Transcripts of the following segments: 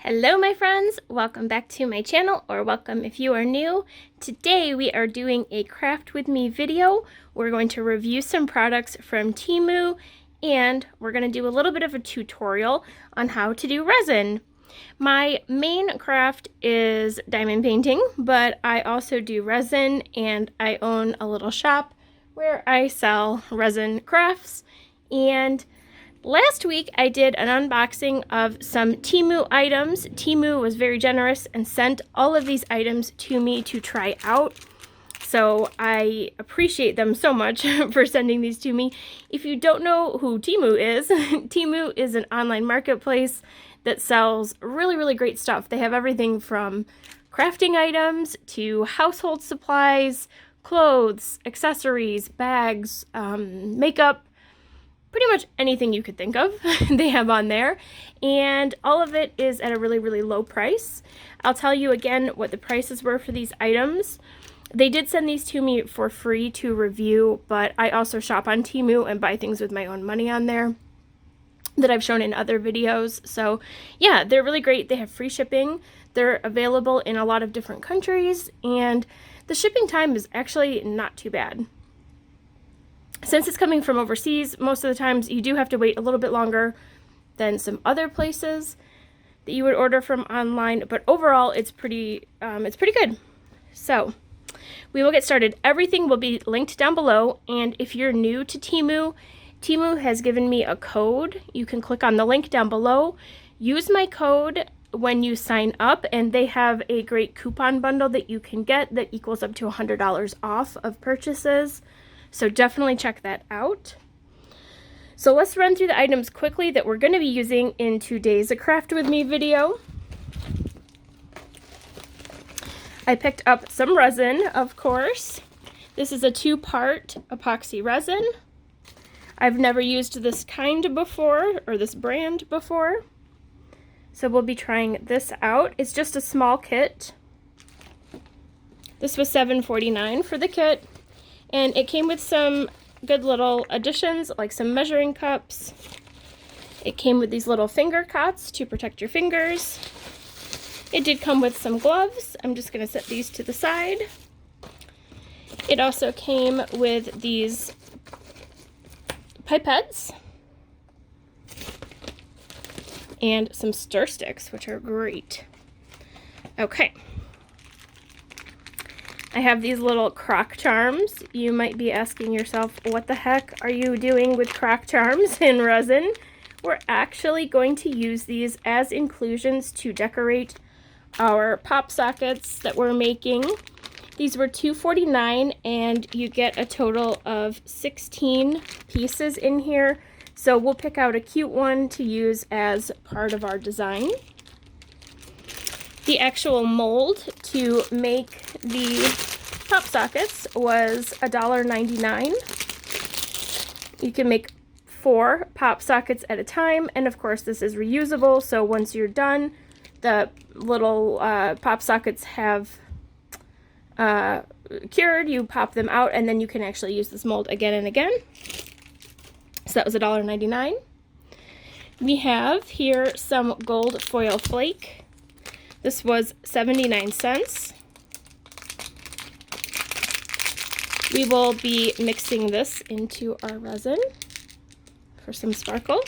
Hello my friends, welcome back to my channel, or welcome if you are new. Today we are doing a craft with me video. We're going to review some products from Temu, and we're going to do a little bit of a tutorial on how to do resin. My main craft is diamond painting, but I also do resin, and I own a little shop where I sell resin crafts. And last week I did an unboxing of some Temu items. Temu was very generous and sent all of these items to me to try out. So I appreciate them so much for sending these to me. If you don't know who Temu is, Temu is an online marketplace that sells really great stuff. They have everything from crafting items to household supplies, clothes, accessories, bags, makeup, pretty much anything you could think of they have on there, and all of it is at a really low price. I'll tell you again what the prices were for these items. They did send these to me for free to review, but I also shop on Temu and buy things with my own money on there that I've shown in other videos. So yeah, they're really great. They have free shipping. They're available in a lot of different countries, and the shipping time is actually not too bad. Since it's coming from overseas, most of the times you do have to wait a little bit longer than some other places that you would order from online, but overall it's pretty good. So we will get started. Everything will be linked down below, and if you're new to Temu, Temu has given me a code. You can click on the link down below, use my code when you sign up, and they have a great coupon bundle that you can get that equals up to $100 off of purchases. So definitely check that out. So let's run through the items quickly that we're going to be using in today's Craft With Me video. I picked up some resin, of course. This is a 2-part epoxy resin. I've never used this kind before, or this brand before. So we'll be trying this out. It's just a small kit. This was $7.49 for the kit. And it came with some good little additions, like some measuring cups. It came with these little finger cots to protect your fingers. It did come with some gloves. I'm just going to set these to the side. It also came with these pipettes and some stir sticks, which are great. Okay. I have these little crock charms. You might be asking yourself, what the heck are you doing with crock charms in resin? We're actually going to use these as inclusions to decorate our pop sockets that we're making. These were $2.49, and you get a total of 16 pieces in here. So we'll pick out a cute one to use as part of our design. The actual mold to make the pop sockets was $1.99. You can make 4 pop sockets at a time, and of course this is reusable, so once you're done, the little pop sockets have cured, you pop them out, and then you can actually use this mold again and again. So that was $1.99. We have here some gold foil flake. This was 79 cents. We will be mixing this into our resin for some sparkle.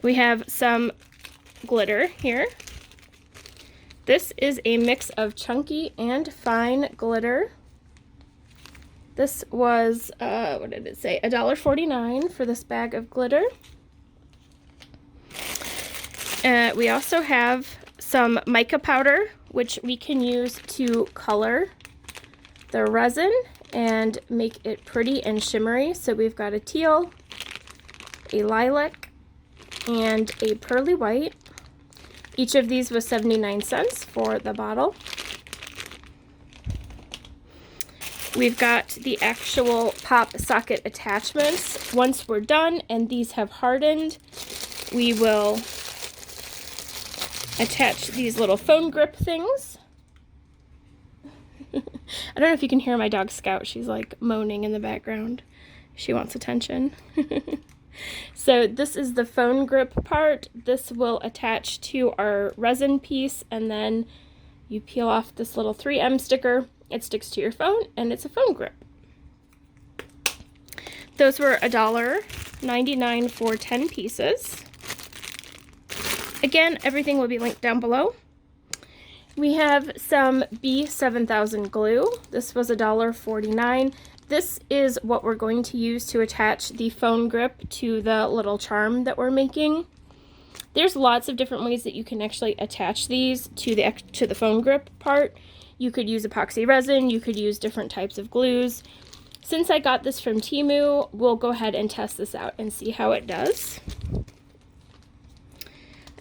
We have some glitter here. This is a mix of chunky and fine glitter. This was, what did it say? $1.49 for this bag of glitter. We also have some mica powder, which we can use to color the resin and make it pretty and shimmery. So we've got a teal, a lilac, and a pearly white. Each of these was 79 cents for the bottle. We've got the actual pop socket attachments. Once we're done and these have hardened, we will attach these little phone grip things. I don't know if you can hear my dog Scout. She's like moaning in the background. She wants attention. So this is the phone grip part. This will attach to our resin piece, and then you peel off this little 3M sticker. It sticks to your phone, and it's a phone grip. Those were $1.99 for 10 pieces. Again, everything will be linked down below. We have some B7000 glue. This was $1.49. This is what we're going to use to attach the phone grip to the little charm that we're making. There's lots of different ways that you can actually attach these to the phone grip part. You could use epoxy resin, you could use different types of glues. Since I got this from Temu, we'll go ahead and test this out and see how it does.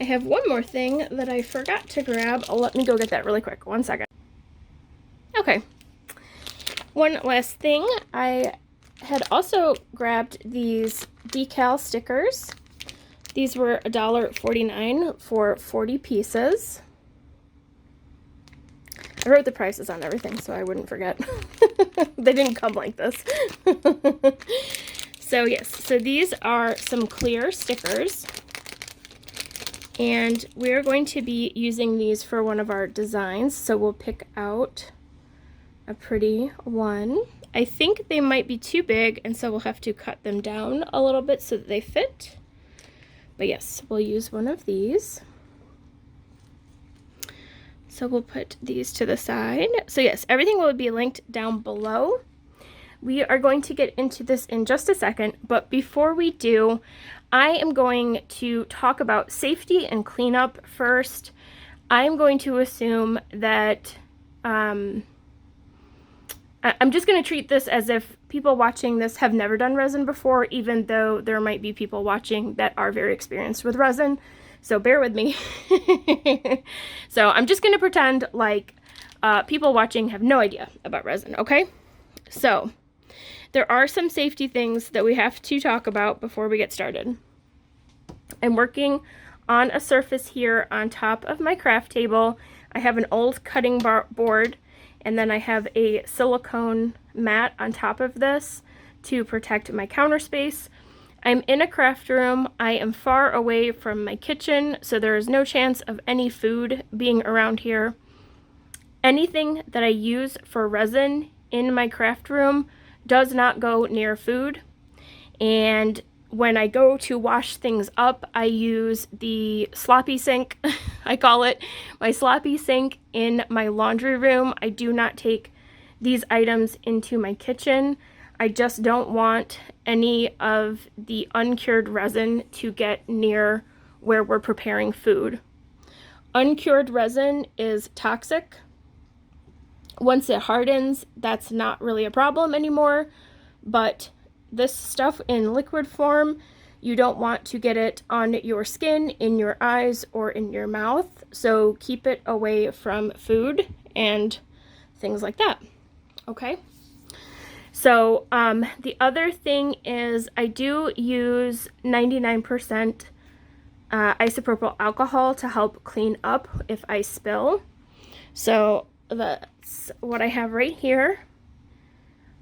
I have one more thing that I forgot to grab. Oh, let me go get that really quick. 1 second. Okay. One last thing. I had also grabbed these decal stickers. These were $1.49 for 40 pieces. I wrote the prices on everything so I wouldn't forget. They didn't come like this. So yes, so these are some clear stickers. And we're going to be using these for one of our designs. So we'll pick out a pretty one. I think they might be too big, and so we'll have to cut them down a little bit so that they fit. But yes, we'll use one of these. So we'll put these to the side. So yes, everything will be linked down below. We are going to get into this in just a second, but before we do, I am going to talk about safety and cleanup first. I am going to assume that I'm just going to treat this as if people watching this have never done resin before, even though there might be people watching that are very experienced with resin. So bear with me. So I'm just going to pretend like people watching have no idea about resin, okay? So there are some safety things that we have to talk about before we get started. I'm working on a surface here on top of my craft table. I have an old cutting board, and then I have a silicone mat on top of this to protect my counter space. I'm in a craft room. I am far away from my kitchen, so there is no chance of any food being around here. Anything that I use for resin in my craft room does not go near food. And when I go to wash things up, I use the sloppy sink. I call it my sloppy sink in my laundry room. I do not take these items into my kitchen. I just don't want any of the uncured resin to get near where we're preparing food. Uncured resin is toxic. Once it hardens, that's not really a problem anymore, but this stuff in liquid form, you don't want to get it on your skin, in your eyes, or in your mouth, so keep it away from food and things like that, okay? So the other thing is I do use 99% isopropyl alcohol to help clean up if I spill. So that's what I have right here.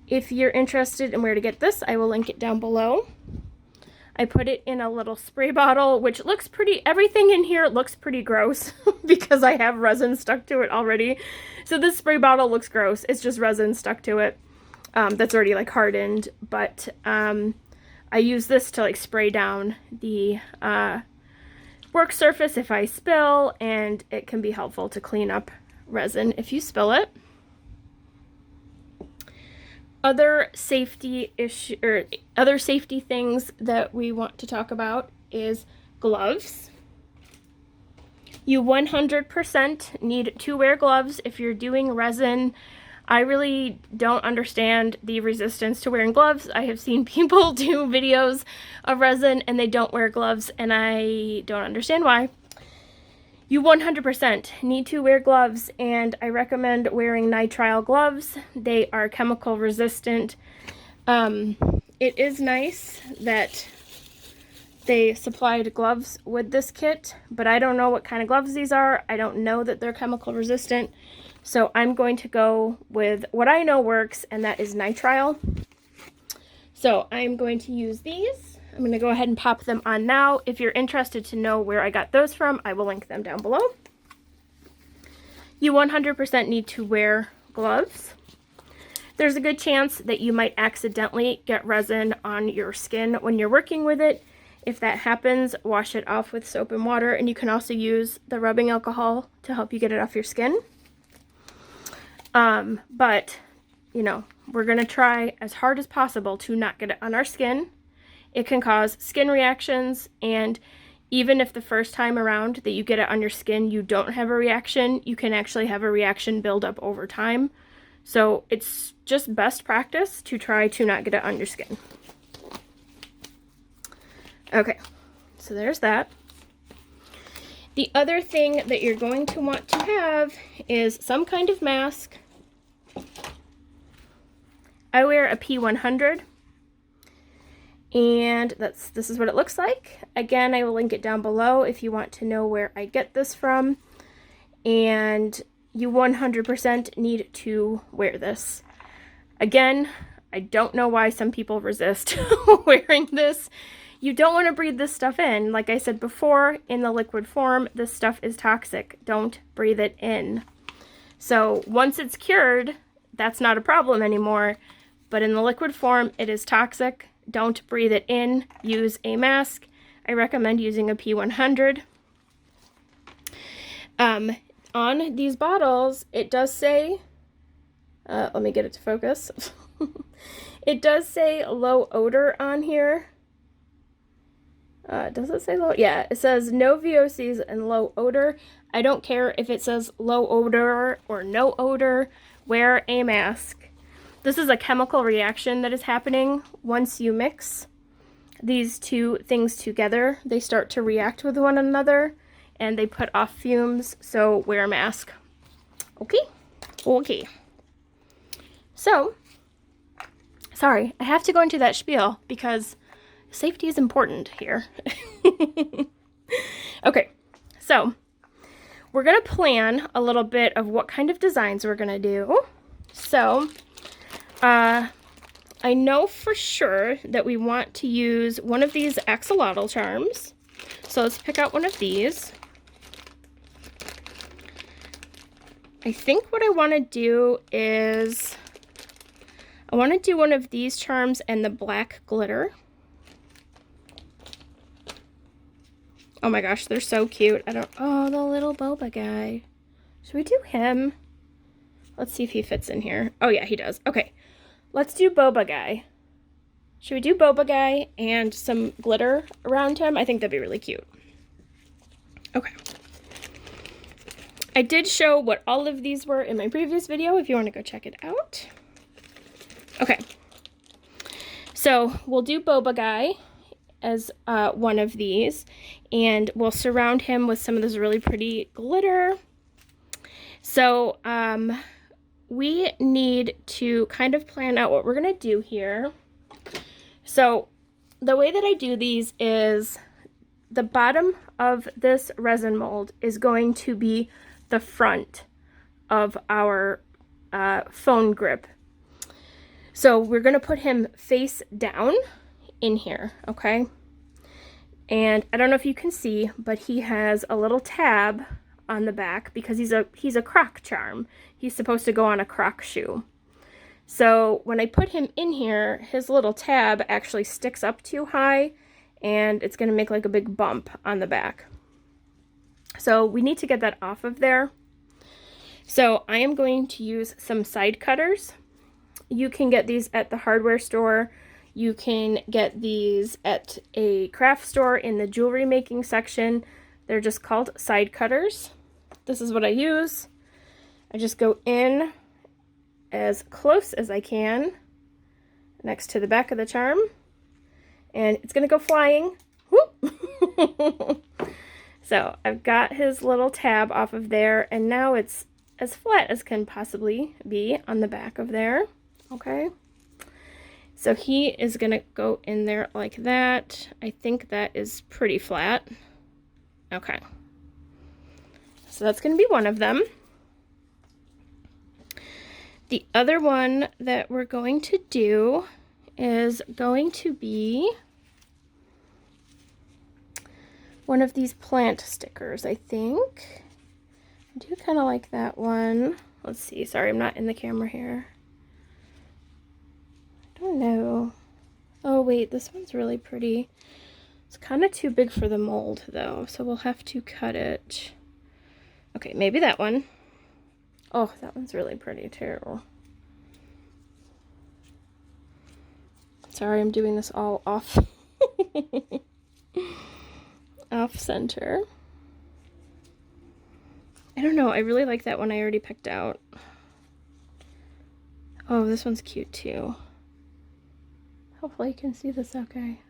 If you're interested in where to get this, I will link it down below. I put it in a little spray bottle, which looks pretty, everything in here looks pretty gross because I have resin stuck to it already. So this spray bottle looks gross. It's just resin stuck to it that's already like hardened. But I use this to like spray down the work surface if I spill, and it can be helpful to clean up resin if you spill it. Other safety things that we want to talk about is gloves. You 100% need to wear gloves if you're doing resin. I really don't understand the resistance to wearing gloves. I have seen people do videos of resin and they don't wear gloves, and I don't understand why. You 100% need to wear gloves, and I recommend wearing nitrile gloves. They are chemical resistant. It is nice that they supplied gloves with this kit, but I don't know what kind of gloves these are. I don't know that they're chemical resistant. So I'm going to go with what I know works, and that is nitrile. So I'm going to use these. I'm going to go ahead and pop them on now. If you're interested to know where I got those from, I will link them down below. You 100% need to wear gloves. There's a good chance that you might accidentally get resin on your skin when you're working with it. If that happens, wash it off with soap and water, and you can also use the rubbing alcohol to help you get it off your skin. But, you know, we're going to try as hard as possible to not get it on our skin. It can cause skin reactions, and even if the first time around that you get it on your skin, you don't have a reaction, you can actually have a reaction build up over time. So it's just best practice to try to not get it on your skin. Okay, so there's that. The other thing that you're going to want to have is some kind of mask. I wear a P100, and this is what it looks like. Again, I will link it down below if you want to know where I get this from. And you 100% need to wear this. Again, I don't know why some people resist wearing this. You don't want to breathe this stuff in. Like I said before, in the liquid form, this stuff is toxic. Don't breathe it in. So once it's cured, that's not a problem anymore. But in the liquid form, it is toxic. Don't breathe it in. Use a mask. I recommend using a P100. On these bottles, it does say, let me get it to focus. It does say low odor on here. Does it say low? Yeah, it says no VOCs and low odor. I don't care if it says low odor or no odor. Wear a mask. This is a chemical reaction that is happening. Once you mix these two things together, they start to react with one another and they put off fumes, so wear a mask. Okay? Okay. So, sorry, I have to go into that spiel because safety is important here. Okay, so we're going to plan a little bit of what kind of designs we're going to do. So, I know for sure that we want to use one of these axolotl charms. So let's pick out one of these. I think what I want to do is I want to do one of these charms and the black glitter. Oh my gosh, they're so cute. Oh, the little boba guy. Should we do him? Let's see if he fits in here. Oh yeah, he does. Okay, let's do boba guy. Should we do boba guy and some glitter around him? I think that'd be really cute. Okay. I did show what all of these were in my previous video if you want to go check it out. Okay. So we'll do boba guy as one of these, and we'll surround him with some of this really pretty glitter. So we need to kind of plan out what we're going to do here. So the way that I do these is the bottom of this resin mold is going to be the front of our phone grip. So we're going to put him face down in here, okay? And I don't know if you can see, but he has a little tab on the back because he's a croc charm. He's supposed to go on a croc shoe. So when I put him in here, his little tab actually sticks up too high and it's going to make like a big bump on the back. So we need to get that off of there. So I am going to use some side cutters. You can get these at the hardware store. You can get these at a craft store in the jewelry making section. They're just called side cutters. This is what I use. I just go in as close as I can next to the back of the charm. And it's going to go flying. Whoop! So I've got his little tab off of there, and now it's as flat as can possibly be on the back of there. Okay. So he is going to go in there like that. I think that is pretty flat. Okay. So that's going to be one of them. The other one that we're going to do is going to be one of these plant stickers, I think. I do kind of like that one. Let's see. Sorry, I'm not in the camera here. I don't know. Oh, wait, this one's really pretty. It's kind of too big for the mold, though, so we'll have to cut it. Okay, maybe that one. Oh, that one's really pretty, too. Sorry, I'm doing this all off. Off center. I don't know. I really like that one I already picked out. Oh, this one's cute, too. Hopefully you can see this okay.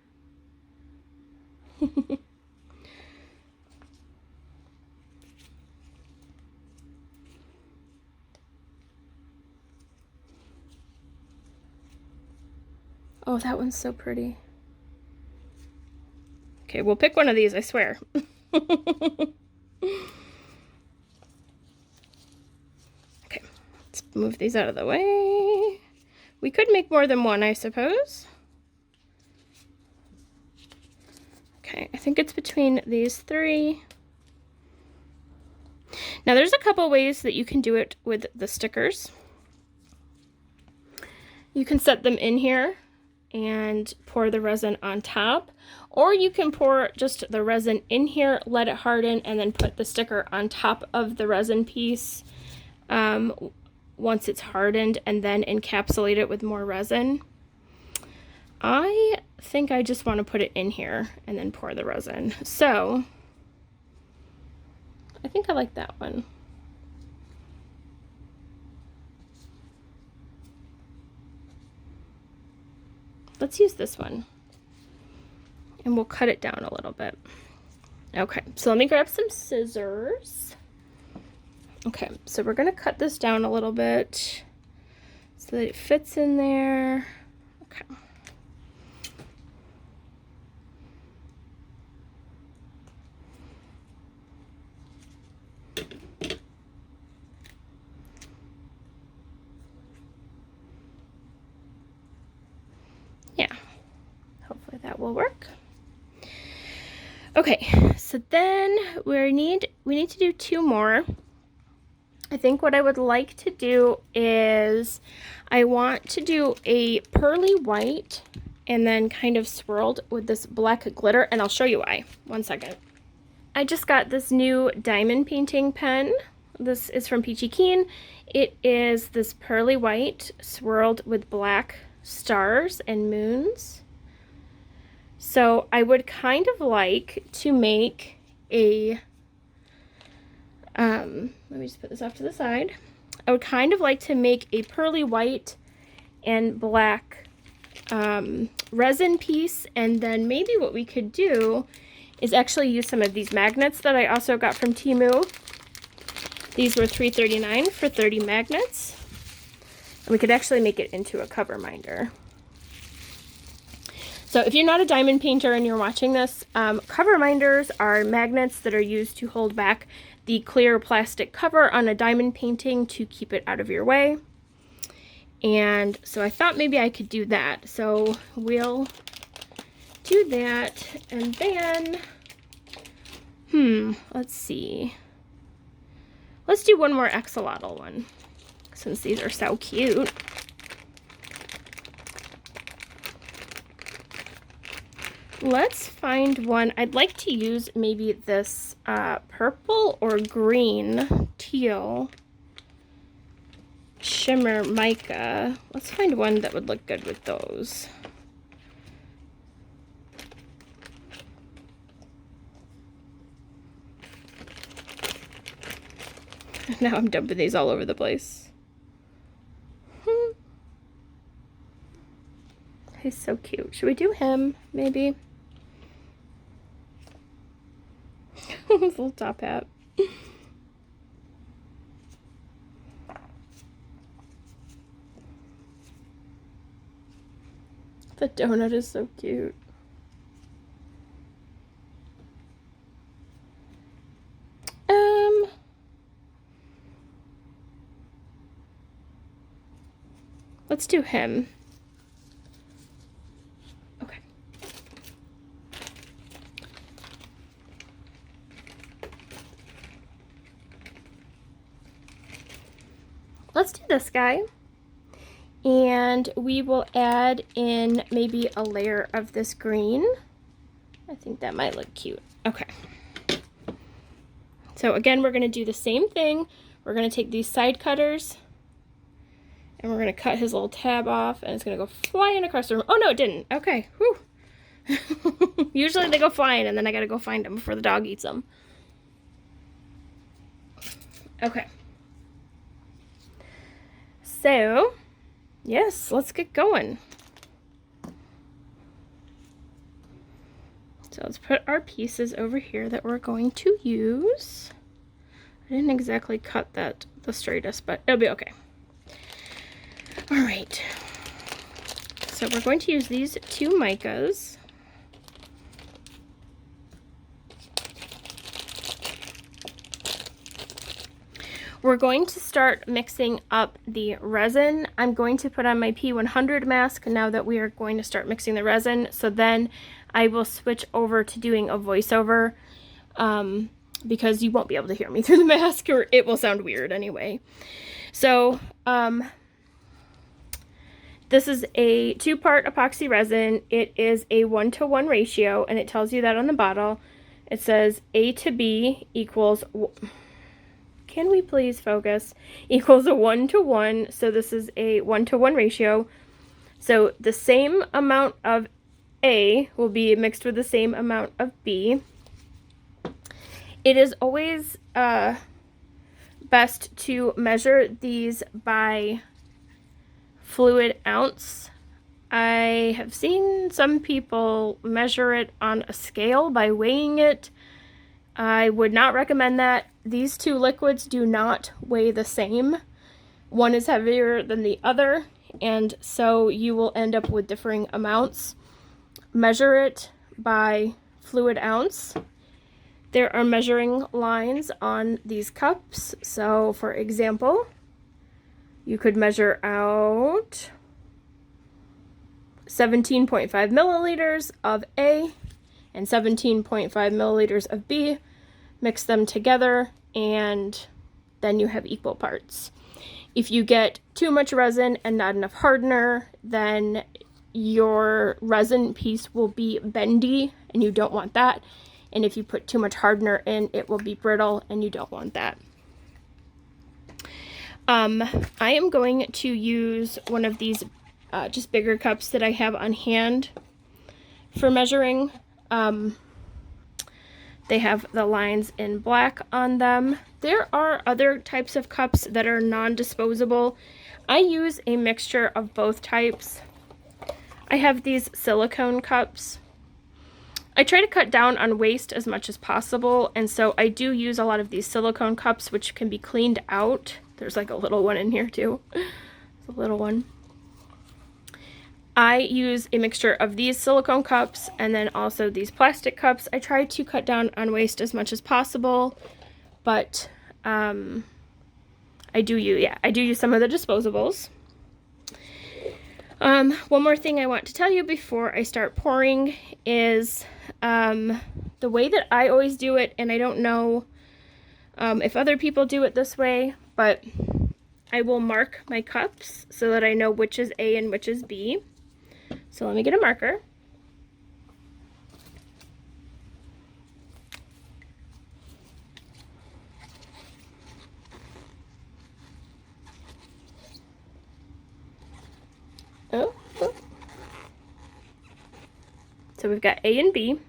Oh, that one's so pretty. Okay, we'll pick one of these, I swear. Okay, let's move these out of the way. We could make more than one, I suppose. Okay, I think it's between these three. Now, there's a couple ways that you can do it with the stickers. You can set them in here and pour the resin on top, or you can pour just the resin in here, let it harden, and then put the sticker on top of the resin piece once it's hardened, and then encapsulate it with more resin. I think I just want to put it in here and then pour the resin. So I think I like that one. Let's use this one, and we'll cut it down a little bit. Okay, so let me grab some scissors. Okay, so we're gonna cut this down a little bit so that it fits in there. Okay. Yeah, hopefully that will work. Okay, so then we need to do two more. I think what I would like to do is I want to do a pearly white and then kind of swirled with this black glitter, and I'll show you why. One second. I just got this new diamond painting pen. This is from Peachy Keen. It is this pearly white swirled with black stars and moons. So I would kind of like to make a, let me just put this off to the side. I would kind of like to make a pearly white and black resin piece, and then maybe what we could do is actually use some of these magnets that I also got from Temu. These were $3.39 for 30 magnets. And we could actually make it into a Coverminder. So if you're not a diamond painter and you're watching this, Coverminders are magnets that are used to hold back the clear plastic cover on a diamond painting to keep it out of your way. And so I thought maybe I could do that. So we'll do that, and then, let's see. Let's do one more axolotl one, since these are so cute. Let's find one. I'd like to use maybe this purple or green teal shimmer mica. Let's find one that would look good with those. Now I'm dumping these all over the place. He's so cute. Should we do him, maybe? His little top hat. The donut is so cute. Let's do him. Okay. let's do this guy. And we will add in maybe a layer of this green. I think that might look cute. Okay. So again, we're going to do the same thing. We're going to take these side cutters and we're going to cut his little tab off, and it's going to go flying across the room. Oh no, it didn't. Okay. Whew. Usually they go flying and then I got to go find them before the dog eats them. Okay. So, yes, let's get going. So let's put our pieces over here that we're going to use. I didn't exactly cut that the straightest, but it'll be okay. All right. So we're going to use these two micas. We're going to start mixing up the resin. I'm going to put on my P100 mask now that we are going to start mixing the resin. So then I will switch over to doing a voiceover because you won't be able to hear me through the mask, or it will sound weird anyway. So this is a 2-part epoxy resin. It is a 1-to-1 ratio, and it tells you that on the bottle. It says A to B equals... Can we please focus? Equals a 1-to-1. So this is a 1-to-1 ratio. So the same amount of A will be mixed with the same amount of B. It is always best to measure these by fluid ounce. I have seen some people measure it on a scale by weighing it. I would not recommend that. These two liquids do not weigh the same. One is heavier than the other, and so you will end up with differing amounts. Measure it by fluid ounce. There are measuring lines on these cups. So, for example, you could measure out 17.5 milliliters of A and 17.5 milliliters of B. Mix them together, and then you have equal parts. If you get too much resin and not enough hardener, then your resin piece will be bendy, and you don't want that. And if you put too much hardener in, it will be brittle, and you don't want that. I am going to use one of these just bigger cups that I have on hand for measuring. They have the lines in black on them. There are other types of cups that are non-disposable. I use a mixture of both types. I have these silicone cups. I try to cut down on waste as much as possible, and so I do use a lot of these silicone cups, which can be cleaned out. There's like a little one in here too. It's a little one. I use a mixture of these silicone cups and then also these plastic cups. I try to cut down on waste as much as possible, but I do use some of the disposables. One more thing I want to tell you before I start pouring is the way that I always do it, and I don't know if other people do it this way, but I will mark my cups so that I know which is A and which is B. So let me get a marker. Oh. So we've got A and B.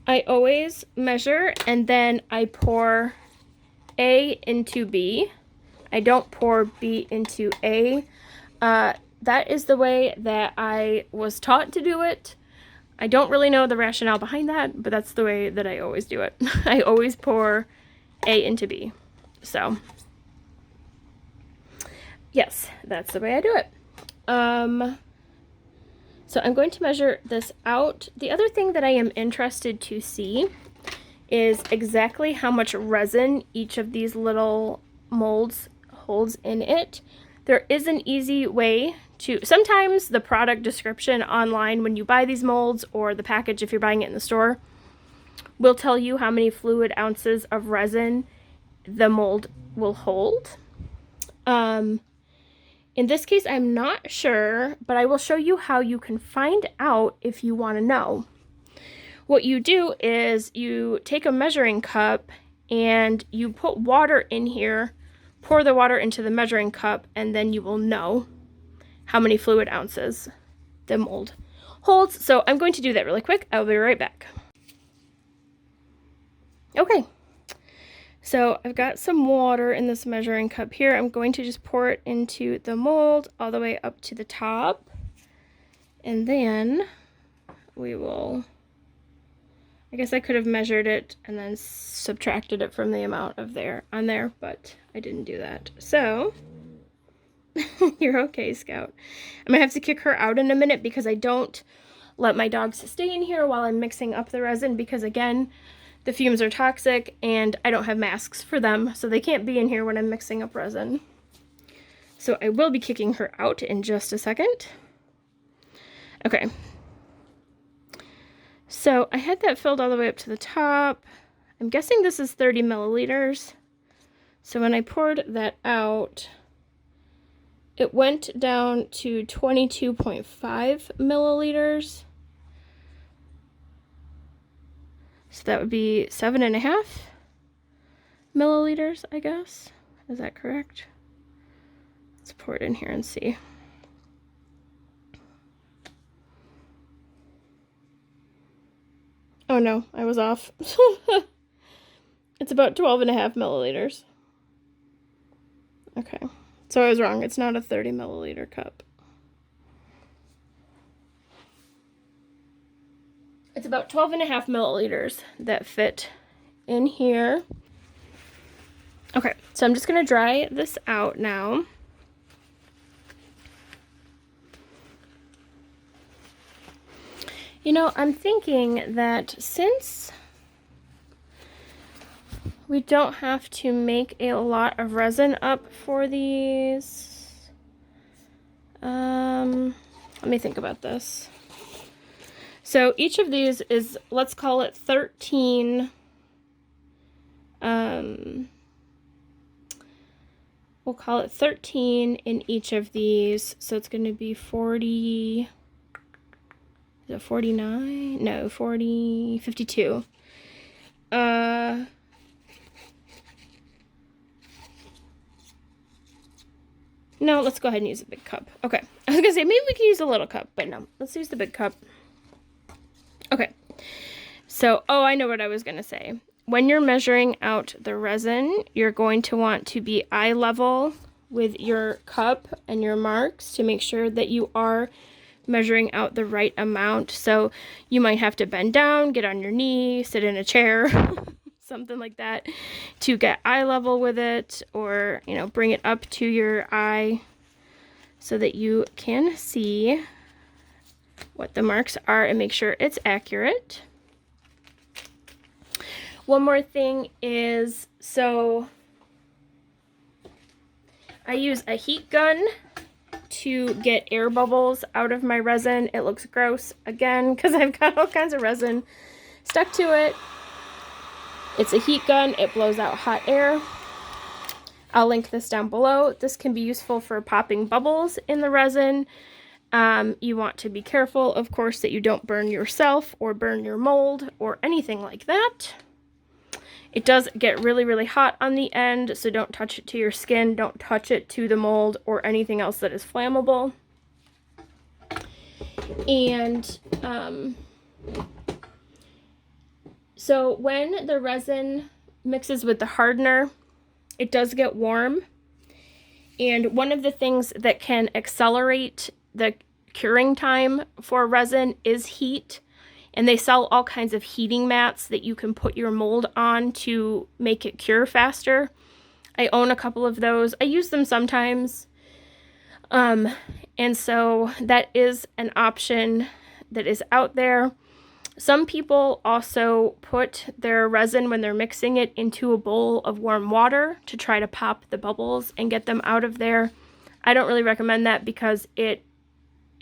I always measure and then I pour A into B. I don't pour B into A. That is the way that I was taught to do it. I don't really know the rationale behind that, but that's the way that I always do it. I always pour A into B. So, yes, that's the way I do it. So I'm going to measure this out. The other thing that I am interested to see is exactly how much resin each of these little molds holds in it. There is an easy way to, sometimes the product description online when you buy these molds, or the package if you're buying it in the store, will tell you how many fluid ounces of resin the mold will hold. In this case, I'm not sure, but I will show you how you can find out if you want to know. What you do is you take a measuring cup and you put water in here, pour the water into the measuring cup, and then you will know how many fluid ounces the mold holds. So I'm going to do that really quick. I'll be right back. Okay, so I've got some water in this measuring cup here. I'm going to just pour it into the mold all the way up to the top. And then we will, I guess I could have measured it and then subtracted it from the amount of on there, but I didn't do that. So, you're okay, Scout. I'm gonna have to kick her out in a minute because I don't let my dogs stay in here while I'm mixing up the resin because, again, the fumes are toxic and I don't have masks for them, so they can't be in here when I'm mixing up resin. So I will be kicking her out in just a second. Okay. So I had that filled all the way up to the top. I'm guessing this is 30 milliliters. So when I poured that out, it went down to 22.5 milliliters. So that would be 7.5 milliliters, I guess. Is that correct? Let's pour it in here and see. Oh no, I was off. It's about 12.5 milliliters. Okay, so I was wrong. It's not a 30 milliliter cup. It's about 12.5 milliliters that fit in here. Okay, so I'm just gonna dry this out now. You know, I'm thinking that since we don't have to make a lot of resin up for these, let me think about this. So each of these is, let's call it 13, we'll call it 13 in each of these. So it's going to be 40, is it 49? No, 40, 52. No, let's go ahead and use a big cup. Okay, I was gonna say maybe we can use a little cup, but no, let's use the big cup. Okay, so, oh, I know what I was gonna say. When you're measuring out the resin, you're going to want to be eye level with your cup and your marks to make sure that you are measuring out the right amount. So you might have to bend down, get on your knee, sit in a chair, something like that, to get eye level with it, or, you know, bring it up to your eye so that you can see what the marks are and make sure it's accurate. One more thing is, so I use a heat gun to get air bubbles out of my resin. It looks gross, again, because I've got all kinds of resin stuck to it. It's a heat gun. It blows out hot air. I'll link this down below. This can be useful for popping bubbles in the resin. You want to be careful, of course, that you don't burn yourself or burn your mold or anything like that. It does get really, really hot on the end, so don't touch it to your skin. Don't touch it to the mold or anything else that is flammable. And so when the resin mixes with the hardener, it does get warm. And one of the things that can accelerate the curing time for resin is heat. And they sell all kinds of heating mats that you can put your mold on to make it cure faster. I own a couple of those. I use them sometimes. And so that is an option that is out there. Some people also put their resin, when they're mixing it, into a bowl of warm water to try to pop the bubbles and get them out of there. I don't really recommend that because it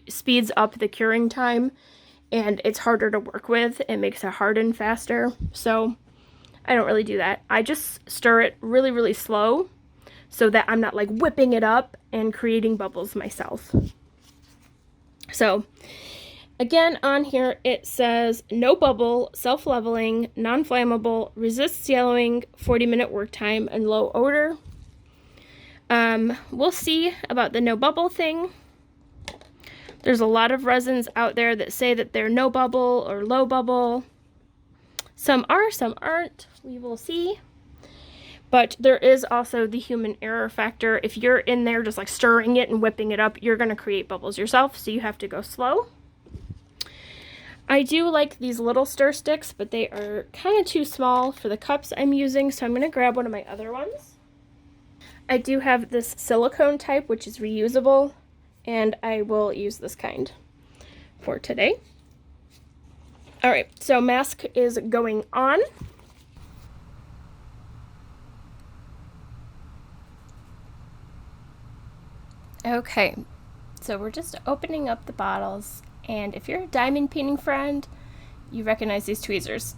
speeds up the curing time and it's harder to work with. It makes it harden faster. So I don't really do that. I just stir it really, really slow so that I'm not like whipping it up and creating bubbles myself. So again, on here it says no bubble, self-leveling, non-flammable, resists yellowing, 40-minute work time, and low odor. We'll see about the no bubble thing. There's a lot of resins out there that say that they're no bubble or low bubble. Some are, some aren't. We will see. But there is also the human error factor. If you're in there just like stirring it and whipping it up, you're going to create bubbles yourself, so you have to go slow. I do like these little stir sticks, but they are kind of too small for the cups I'm using, so I'm going to grab one of my other ones. I do have this silicone type, which is reusable, and I will use this kind for today. All right, so mask is going on. Okay, so we're just opening up the bottles, and if you're a diamond painting friend, you recognize these tweezers.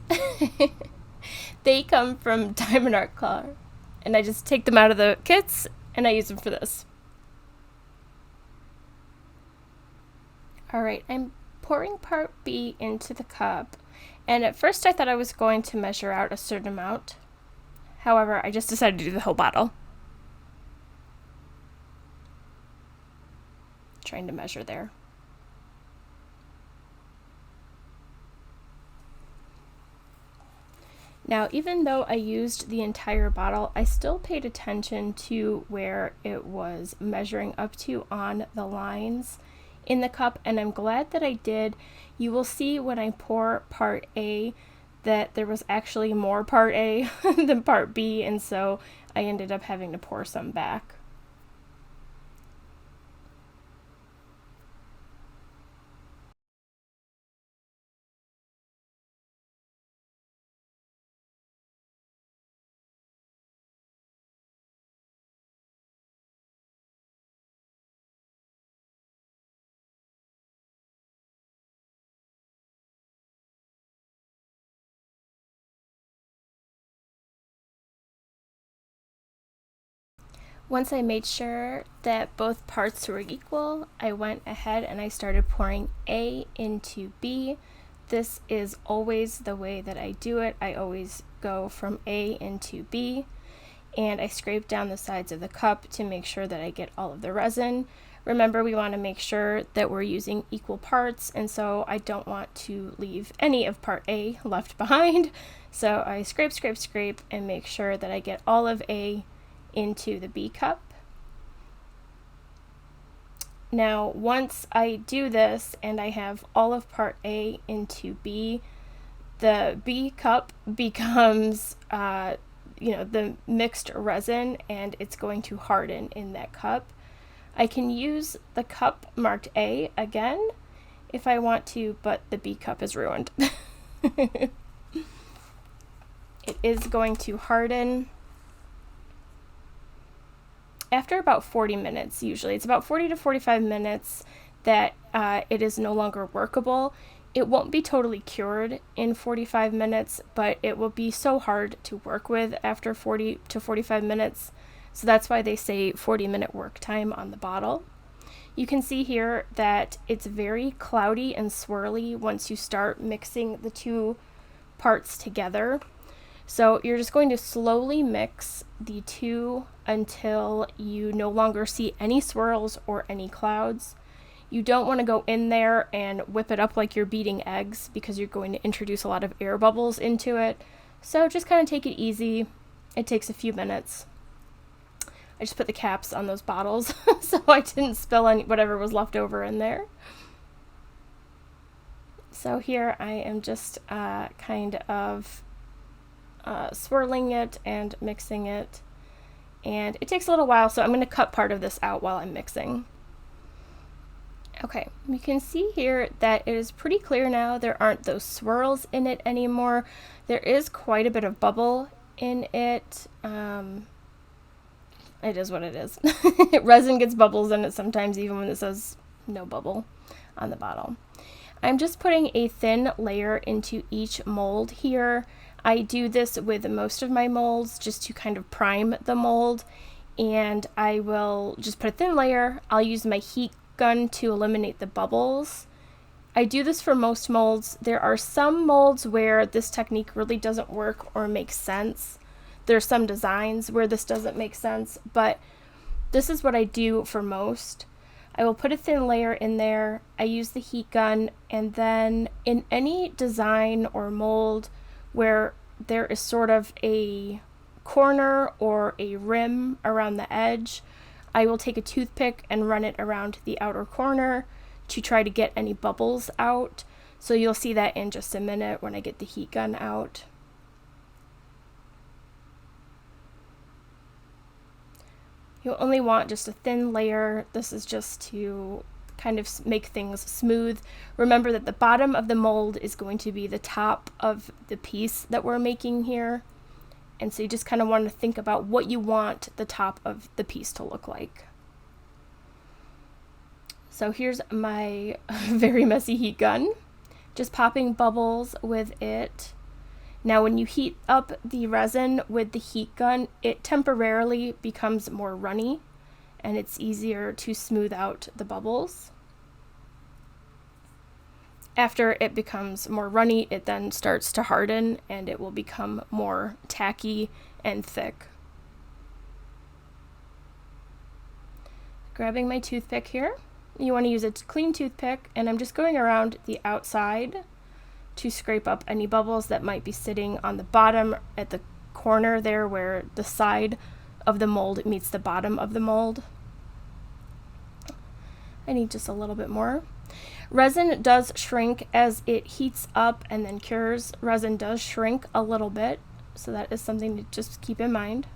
They come from Diamond Art Color, and I just take them out of the kits and I use them for this. All right, I'm pouring part B into the cup, and at first I thought I was going to measure out a certain amount. However, I just decided to do the whole bottle. Trying to measure there. Now, even though I used the entire bottle, I still paid attention to where it was measuring up to on the lines in the cup, and I'm glad that I did. You will see when I pour part A that there was actually more part A than part B, and so I ended up having to pour some back. Once I made sure that both parts were equal, I went ahead and I started pouring A into B. This is always the way that I do it. I always go from A into B, and I scrape down the sides of the cup to make sure that I get all of the resin. Remember, we want to make sure that we're using equal parts, and so I don't want to leave any of part A left behind. So I scrape, scrape, scrape, and make sure that I get all of A into the B cup. Now, once I do this and I have all of part A into B, the B cup becomes the mixed resin, and it's going to harden in that cup. I can use the cup marked A again if I want to, but the B cup is ruined. It is going to harden after about 40 minutes, usually. It's about 40 to 45 minutes that it is no longer workable. It won't be totally cured in 45 minutes, but it will be so hard to work with after 40 to 45 minutes. So that's why they say 40-minute work time on the bottle. You can see here that it's very cloudy and swirly once you start mixing the two parts together. So you're just going to slowly mix the two until you no longer see any swirls or any clouds. You don't want to go in there and whip it up like you're beating eggs, because you're going to introduce a lot of air bubbles into it. So just kind of take it easy. It takes a few minutes. I just put the caps on those bottles so I didn't spill any whatever was left over in there. So here I am just kind of swirling it and mixing it, and it takes a little while, so I'm going to cut part of this out while I'm mixing. Okay, you can see here that it is pretty clear now. There aren't those swirls in it anymore. There is quite a bit of bubble in it. It is what it is. Resin gets bubbles in it sometimes, even when it says no bubble on the bottle. I'm just putting a thin layer into each mold here. I do this with most of my molds just to kind of prime the mold, and I will just put a thin layer. I'll use my heat gun to eliminate the bubbles. I do this for most molds. There are some molds where this technique really doesn't work or make sense. There are some designs where this doesn't make sense, but this is what I do for most. I will put a thin layer in there. I use the heat gun, and then in any design or mold where there is sort of a corner or a rim around the edge, I will take a toothpick and run it around the outer corner to try to get any bubbles out. So you'll see that in just a minute when I get the heat gun out. You'll only want just a thin layer. This is just to kind of make things smooth. Remember that the bottom of the mold is going to be the top of the piece that we're making here. And so you just kind of want to think about what you want the top of the piece to look like. So here's my very messy heat gun, just popping bubbles with it. Now when you heat up the resin with the heat gun, it temporarily becomes more runny and it's easier to smooth out the bubbles. After it becomes more runny, it then starts to harden and it will become more tacky and thick. Grabbing my toothpick here. You want to use a clean toothpick, and I'm just going around the outside to scrape up any bubbles that might be sitting on the bottom at the corner there where the side of the mold meets the bottom of the mold. I need just a little bit more. Resin does shrink as it heats up and then cures. Resin does shrink a little bit, so that is something to just keep in mind.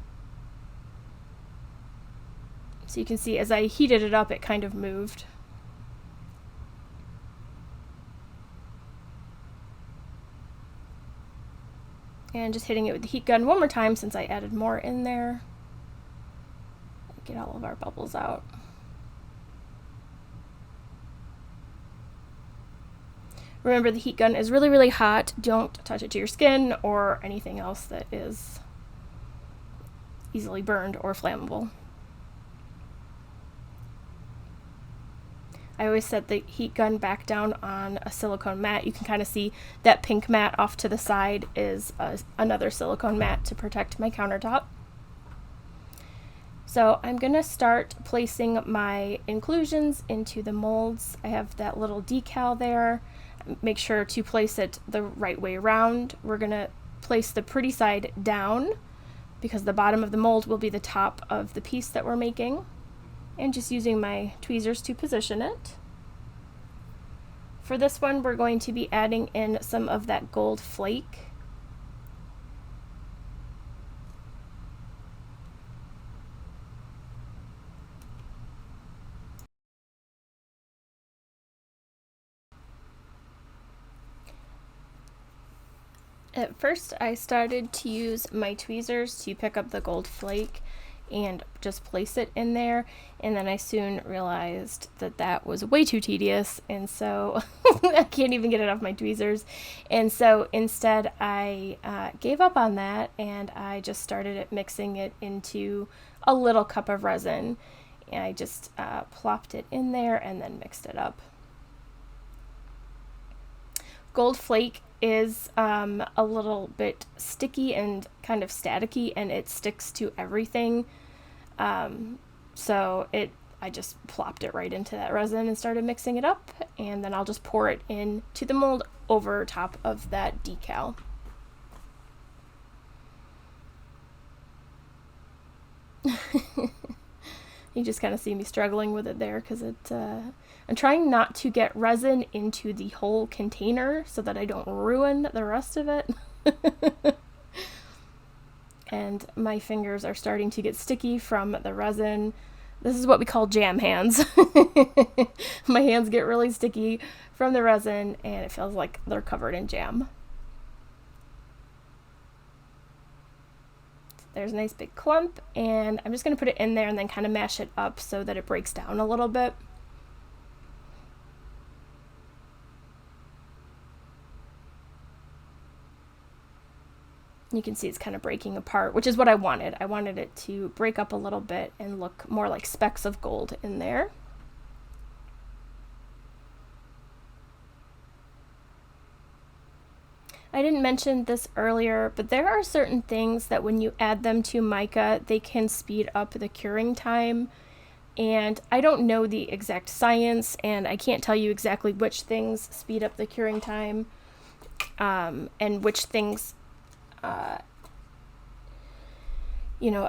So you can see as I heated it up, it kind of moved. And just hitting it with the heat gun one more time since I added more in there. Get all of our bubbles out. Remember, the heat gun is really, really hot. Don't touch it to your skin or anything else that is easily burned or flammable. I always set the heat gun back down on a silicone mat. You can kind of see that pink mat off to the side is another silicone mat to protect my countertop. So I'm going to start placing my inclusions into the molds. I have that little decal there. Make sure to place it the right way around. We're going to place the pretty side down because the bottom of the mold will be the top of the piece that we're making. And just using my tweezers to position it. For this one, we're going to be adding in some of that gold flake. At first, I started to use my tweezers to pick up the gold flake and just place it in there, and then I soon realized that that was way too tedious, and so I can't even get it off my tweezers, and so instead I gave up on that, and I just started mixing it into a little cup of resin, and I just plopped it in there and then mixed it up. Gold flake is a little bit sticky and kind of staticky, and it sticks to everything. So I just plopped it right into that resin and started mixing it up, and then I'll just pour it into the mold over top of that decal. You just kind of see me struggling with it there because I'm trying not to get resin into the whole container so that I don't ruin the rest of it. And my fingers are starting to get sticky from the resin. This is what we call jam hands. My hands get really sticky from the resin and it feels like they're covered in jam. There's a nice big clump, and I'm just going to put it in there and then kind of mash it up so that it breaks down a little bit. You can see it's kind of breaking apart, which is what I wanted. I wanted it to break up a little bit and look more like specks of gold in there. I didn't mention this earlier, but there are certain things that when you add them to mica, they can speed up the curing time. And I don't know the exact science, and I can't tell you exactly which things speed up the curing time, and which things,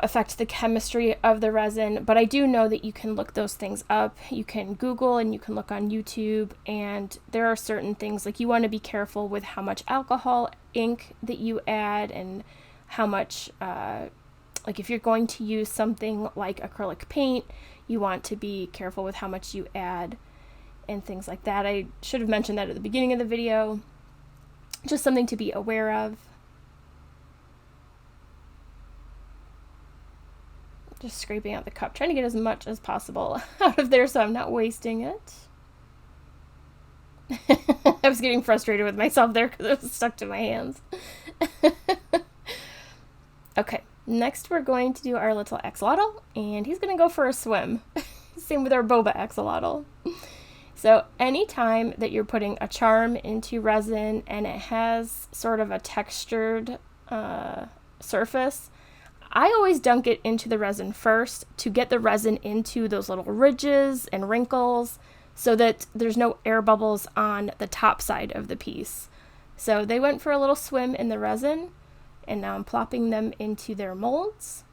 affect the chemistry of the resin. But I do know that you can look those things up. You can Google and you can look on YouTube, and there are certain things, like you want to be careful with how much alcohol ink that you add, and how much, like if you're going to use something like acrylic paint, you want to be careful with how much you add and things like that. I should have mentioned that at the beginning of the video. Just something to be aware of. Just scraping out the cup, trying to get as much as possible out of there so I'm not wasting it. I was getting frustrated with myself there because it was stuck to my hands. Okay, next we're going to do our little axolotl, and he's going to go for a swim. Same with our boba axolotl. So anytime that you're putting a charm into resin and it has sort of a textured surface, I always dunk it into the resin first to get the resin into those little ridges and wrinkles so that there's no air bubbles on the top side of the piece. So they went for a little swim in the resin, and now I'm plopping them into their molds.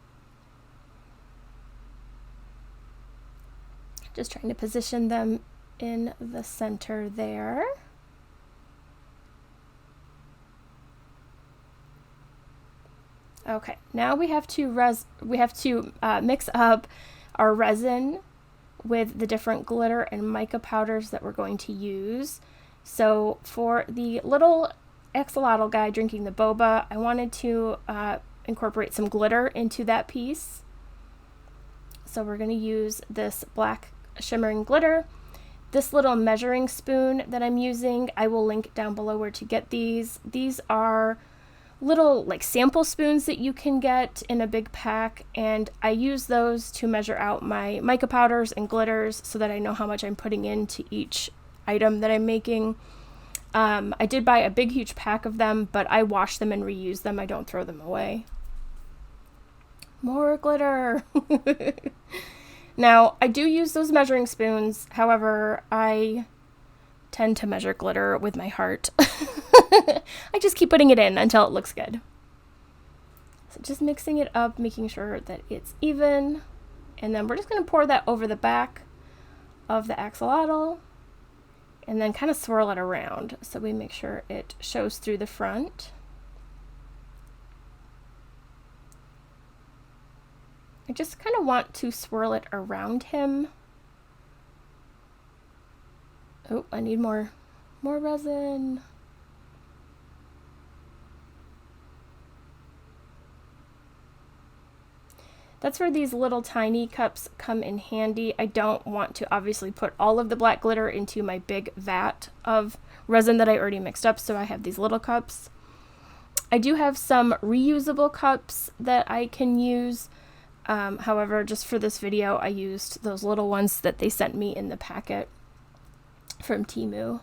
Just trying to position them in the center there. Okay, now we have to mix up our resin with the different glitter and mica powders that we're going to use. So for the little axolotl guy drinking the boba, I wanted to incorporate some glitter into that piece. So we're going to use this black shimmering glitter. This little measuring spoon that I'm using, I will link down below where to get these. These are little like sample spoons that you can get in a big pack, and I use those to measure out my mica powders and glitters so that I know how much I'm putting into each item that I'm making. I did buy a big huge pack of them, but I wash them and reuse them. I don't throw them away. More glitter. Now I do use those measuring spoons, however I tend to measure glitter with my heart. I just keep putting it in until it looks good. So just mixing it up, making sure that it's even, and then we're just going to pour that over the back of the axolotl and then kind of swirl it around so we make sure it shows through the front. I just kind of want to swirl it around him. Oh, I need more resin. That's where these little tiny cups come in handy. I don't want to obviously put all of the black glitter into my big vat of resin that I already mixed up, so I have these little cups. I do have some reusable cups that I can use. However, just for this video, I used those little ones that they sent me in the packet from Temu.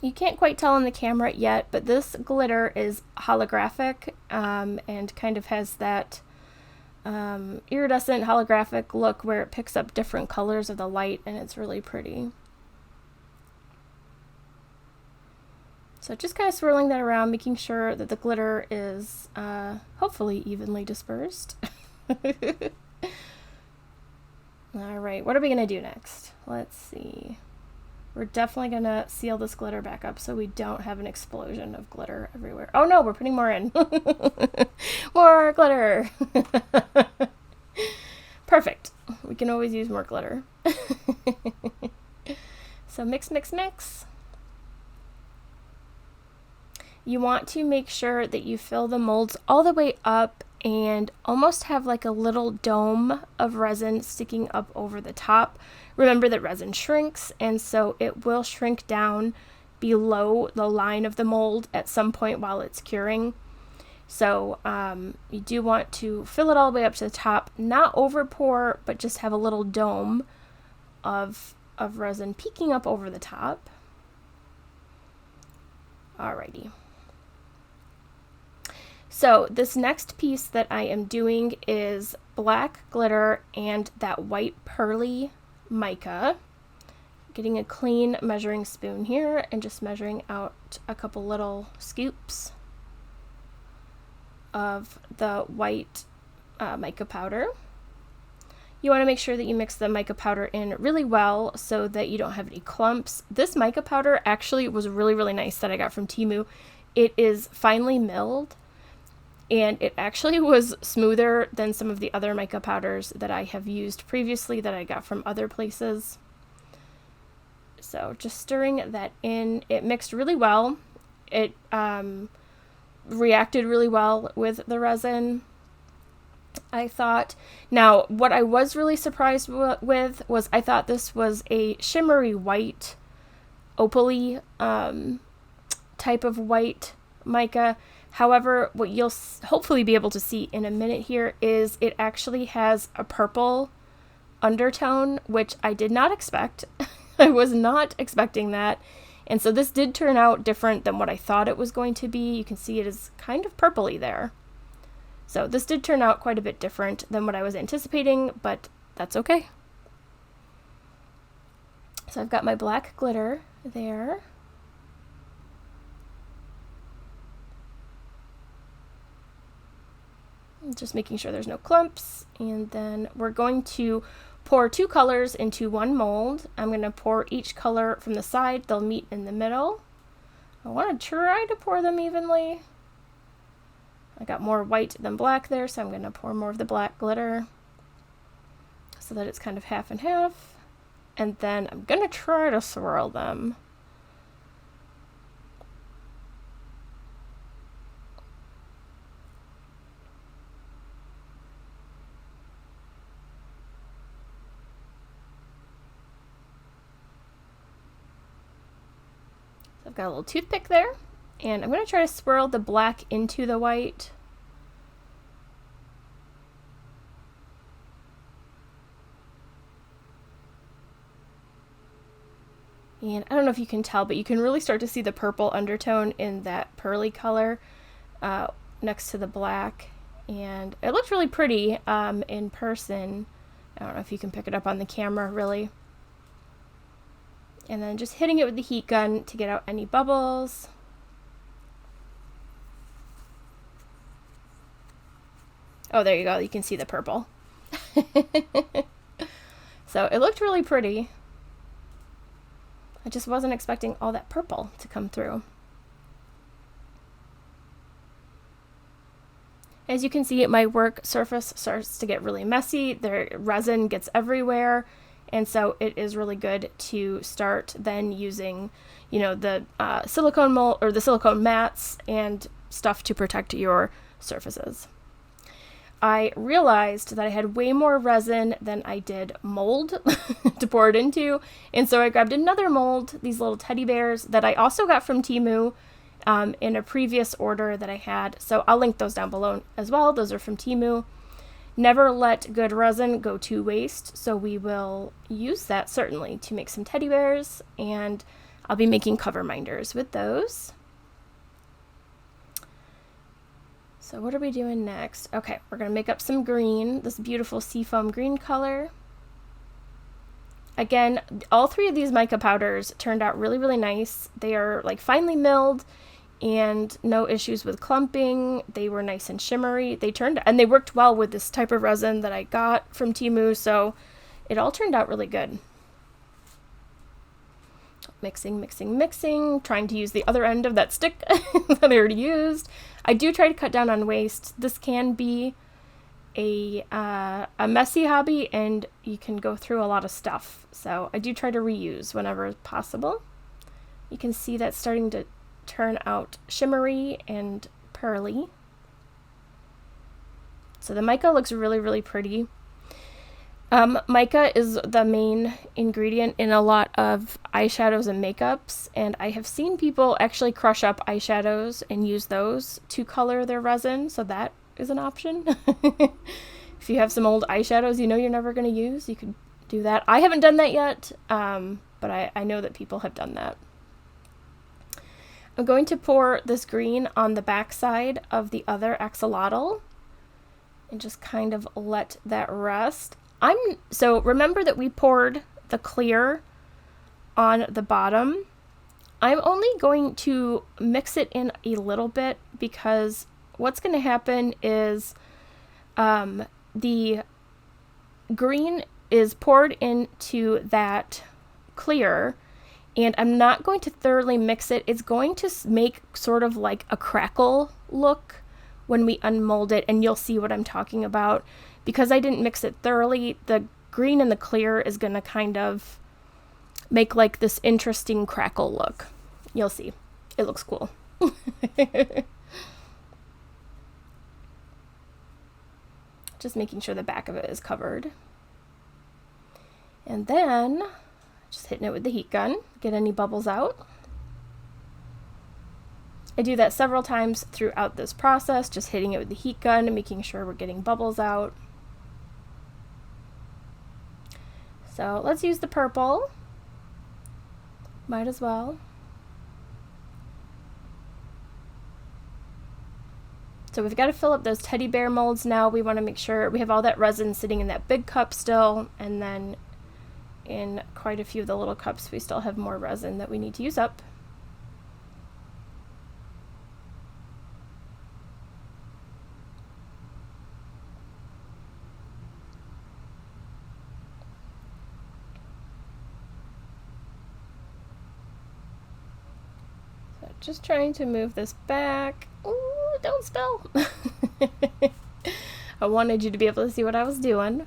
You can't quite tell on the camera yet, but this glitter is holographic and kind of has that iridescent holographic look where it picks up different colors of the light, and it's really pretty. So just kind of swirling that around, making sure that the glitter is hopefully evenly dispersed. All right, what are we going to do next? Let's see. We're definitely going to seal this glitter back up so we don't have an explosion of glitter everywhere. Oh no, we're putting more in. More glitter. Perfect. We can always use more glitter. So mix, mix, mix. You want to make sure that you fill the molds all the way up and almost have like a little dome of resin sticking up over the top. Remember that resin shrinks, and so it will shrink down below the line of the mold at some point while it's curing. So you do want to fill it all the way up to the top, not over pour, but just have a little dome of resin peeking up over the top. Alrighty. So this next piece that I am doing is black glitter and that white pearly mica. Getting a clean measuring spoon here and just measuring out a couple little scoops of the white mica powder. You want to make sure that you mix the mica powder in really well so that you don't have any clumps. This mica powder actually was really, really nice that I got from Temu. It is finely milled, and it actually was smoother than some of the other mica powders that I have used previously that I got from other places. So just stirring that in, it mixed really well. It reacted really well with the resin, I thought. Now, what I was really surprised with was I thought this was a shimmery white, opaly type of white mica. However, what you'll hopefully be able to see in a minute here is it actually has a purple undertone, which I did not expect. I was not expecting that. And so this did turn out different than what I thought it was going to be. You can see it is kind of purpley there. So this did turn out quite a bit different than what I was anticipating, but that's okay. So I've got my black glitter there. Just making sure there's no clumps. And then we're going to pour 2 colors into one mold. I'm going to pour each color from the side. They'll meet in the middle. I want to try to pour them evenly. I got more white than black there, so I'm going to pour more of the black glitter so that it's kind of half and half. And then I'm going to try to swirl them. I've got a little toothpick there, and I'm going to try to swirl the black into the white. And I don't know if you can tell, but you can really start to see the purple undertone in that pearly color next to the black. And it looked really pretty in person. I don't know if you can pick it up on the camera, really. And then just hitting it with the heat gun to get out any bubbles. Oh, there you go. You can see the purple. So it looked really pretty. I just wasn't expecting all that purple to come through. As you can see, my work surface starts to get really messy. The resin gets everywhere. And so it is really good to start then using, the silicone mold or the silicone mats and stuff to protect your surfaces. I realized that I had way more resin than I did mold to pour it into. And so I grabbed another mold, these little teddy bears that I also got from Temu in a previous order that I had. So I'll link those down below as well. Those are from Temu. Never let good resin go to waste, so we will use that certainly to make some teddy bears, and I'll be making Coverminders with those. So what are we doing next? Okay, we're going to make up some green, this beautiful seafoam green color. Again, all 3 of these mica powders turned out really, really nice. They are like finely milled and no issues with clumping. They were nice and shimmery. And they worked well with this type of resin that I got from Temu, so it all turned out really good. Mixing, mixing, mixing, trying to use the other end of that stick that I already used. I do try to cut down on waste. This can be a messy hobby, and you can go through a lot of stuff. So I do try to reuse whenever possible. You can see that's starting to turn out shimmery and pearly. So the mica looks really, really pretty. Mica is the main ingredient in a lot of eyeshadows and makeups, and I have seen people actually crush up eyeshadows and use those to color their resin, so that is an option. If you have some old eyeshadows you know you're never going to use, you could do that. I haven't done that yet, but I know that people have done that. I'm going to pour this green on the back side of the other axolotl and just kind of let that rest. So remember that we poured the clear on the bottom. I'm only going to mix it in a little bit because what's going to happen is the green is poured into that clear, and I'm not going to thoroughly mix it. It's going to make sort of like a crackle look when we unmold it, and you'll see what I'm talking about. Because I didn't mix it thoroughly, the green and the clear is going to kind of make like this interesting crackle look. You'll see. It looks cool. Just making sure the back of it is covered. And then just hitting it with the heat gun, get any bubbles out. I do that several times throughout this process, just hitting it with the heat gun and making sure we're getting bubbles out. So let's use the purple. Might as well. So we've got to fill up those teddy bear molds now. We want to make sure we have all that resin sitting in that big cup still, and then in quite a few of the little cups we still have more resin that we need to use up. Just trying to move this back. Ooh, don't spill. I wanted you to be able to see what I was doing.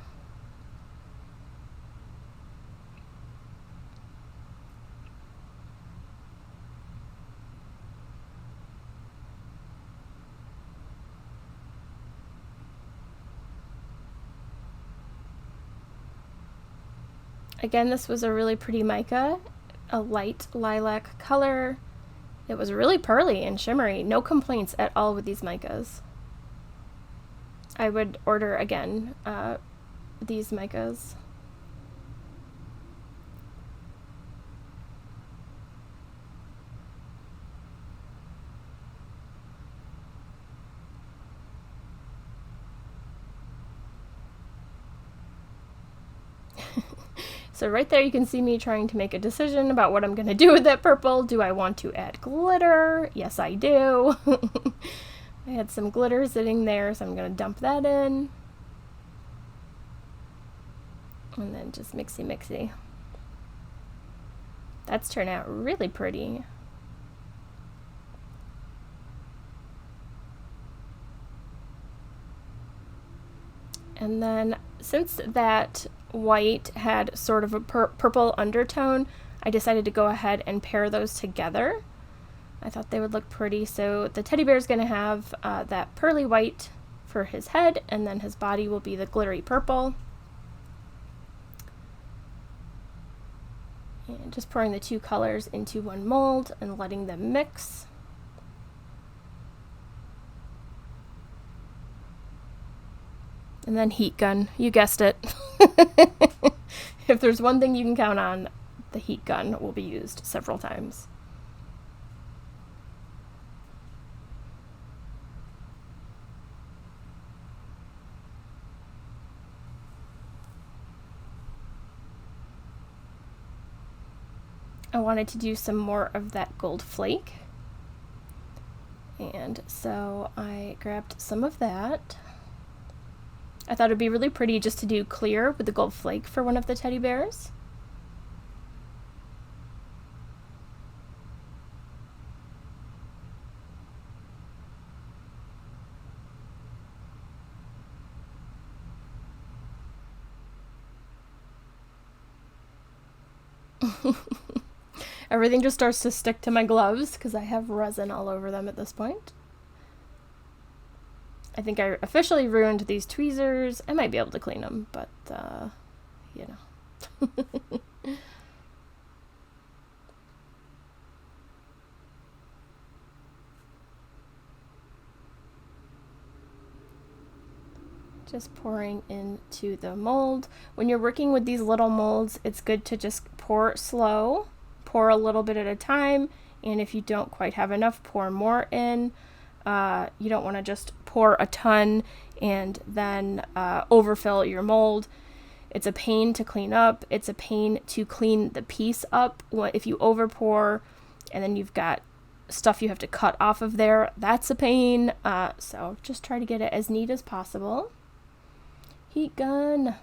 Again, this was a really pretty mica, a light lilac color. It was really pearly and shimmery. No complaints at all with these micas. I would order again these micas. So right there you can see me trying to make a decision about what I'm going to do with that purple. Do I want to add glitter? Yes, I do. I had some glitter sitting there, so I'm going to dump that in. And then just mixy mixy. That's turned out really pretty. And then since that white had sort of a purple undertone, I decided to go ahead and pair those together. I thought they would look pretty. So the teddy bear is going to have that pearly white for his head, and then his body will be the glittery purple. And just pouring the two colors into one mold and letting them mix. And then heat gun, you guessed it. If there's one thing you can count on, the heat gun will be used several times. I wanted to do some more of that gold flake, and so I grabbed some of that. I thought it'd be really pretty just to do clear with the gold flake for one of the teddy bears. Everything just starts to stick to my gloves because I have resin all over them at this point. I think I officially ruined these tweezers. I might be able to clean them, but, you know. Just pouring into the mold. When you're working with these little molds, it's good to just pour slow, pour a little bit at a time, and if you don't quite have enough, pour more in. You don't want to just pour a ton and then overfill your mold. It's a pain to clean up. It's a pain to clean the piece up. If you overpour and then you've got stuff you have to cut off of there, that's a pain. So just try to get it as neat as possible. Heat gun.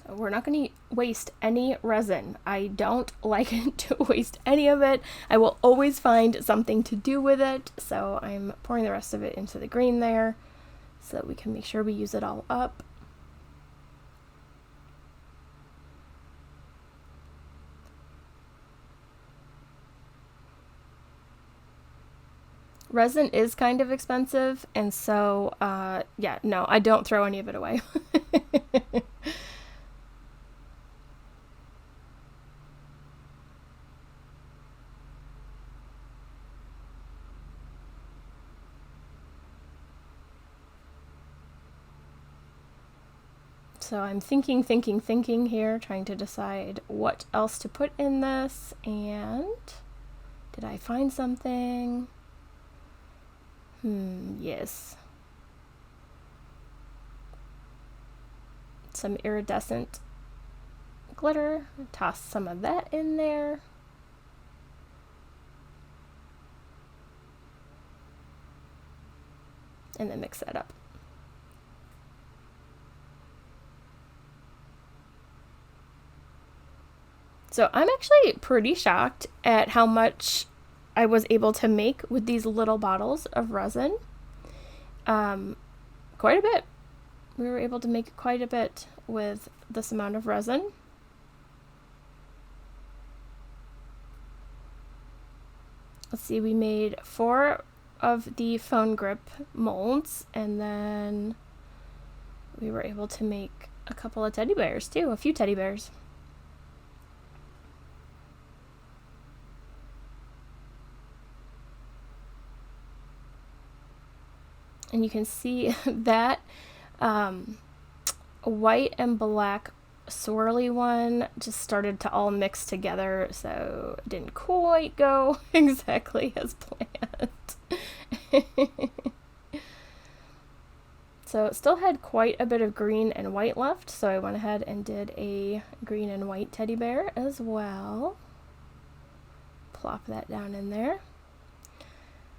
So we're not going to waste any resin. I don't like to waste any of it. I will always find something to do with it. So I'm pouring the rest of it into the green there so that we can make sure we use it all up. Resin is kind of expensive, and so, yeah, no, I don't throw any of it away. So I'm thinking here, trying to decide what else to put in this, and did I find something? Yes. Some iridescent glitter. Toss some of that in there. And then mix that up. So I'm actually pretty shocked at how much I was able to make with these little bottles of resin. Quite a bit. We were able to make quite a bit with this amount of resin. Let's see, we made 4 of the phone grip molds, and then we were able to make a couple of teddy bears too, a few teddy bears. And you can see that white and black swirly one just started to all mix together, so it didn't quite go exactly as planned. So it still had quite a bit of green and white left, so I went ahead and did a green and white teddy bear as well. Plop that down in there.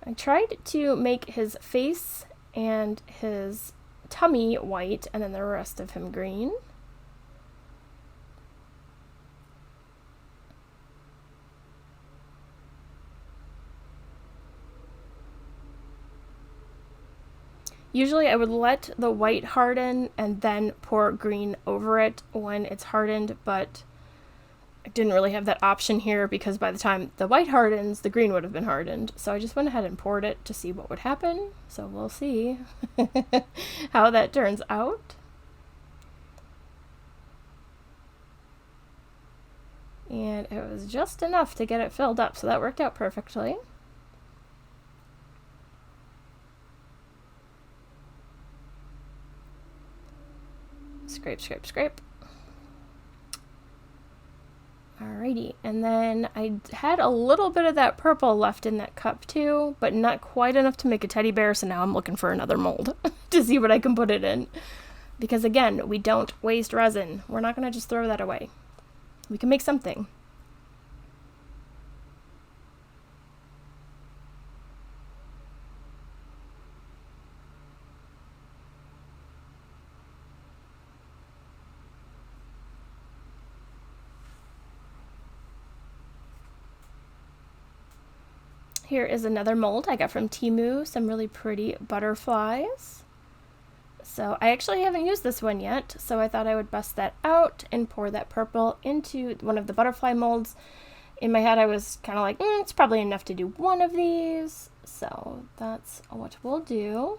I tried to make his face and his tummy white and then the rest of him green. Usually I would let the white harden and then pour green over it when it's hardened, but I didn't really have that option here because by the time the white hardens, the green would have been hardened. So I just went ahead and poured it to see what would happen. So we'll see how that turns out. And it was just enough to get it filled up, so that worked out perfectly. Scrape, scrape, scrape. Alrighty, and then I had a little bit of that purple left in that cup too, but not quite enough to make a teddy bear, so now I'm looking for another mold to see what I can put it in. Because again, we don't waste resin. We're not going to just throw that away. We can make something. Here is another mold I got from Temu, some really pretty butterflies. So I actually haven't used this one yet, so I thought I would bust that out and pour that purple into one of the butterfly molds. In my head I was kind of like, it's probably enough to do one of these, so that's what we'll do.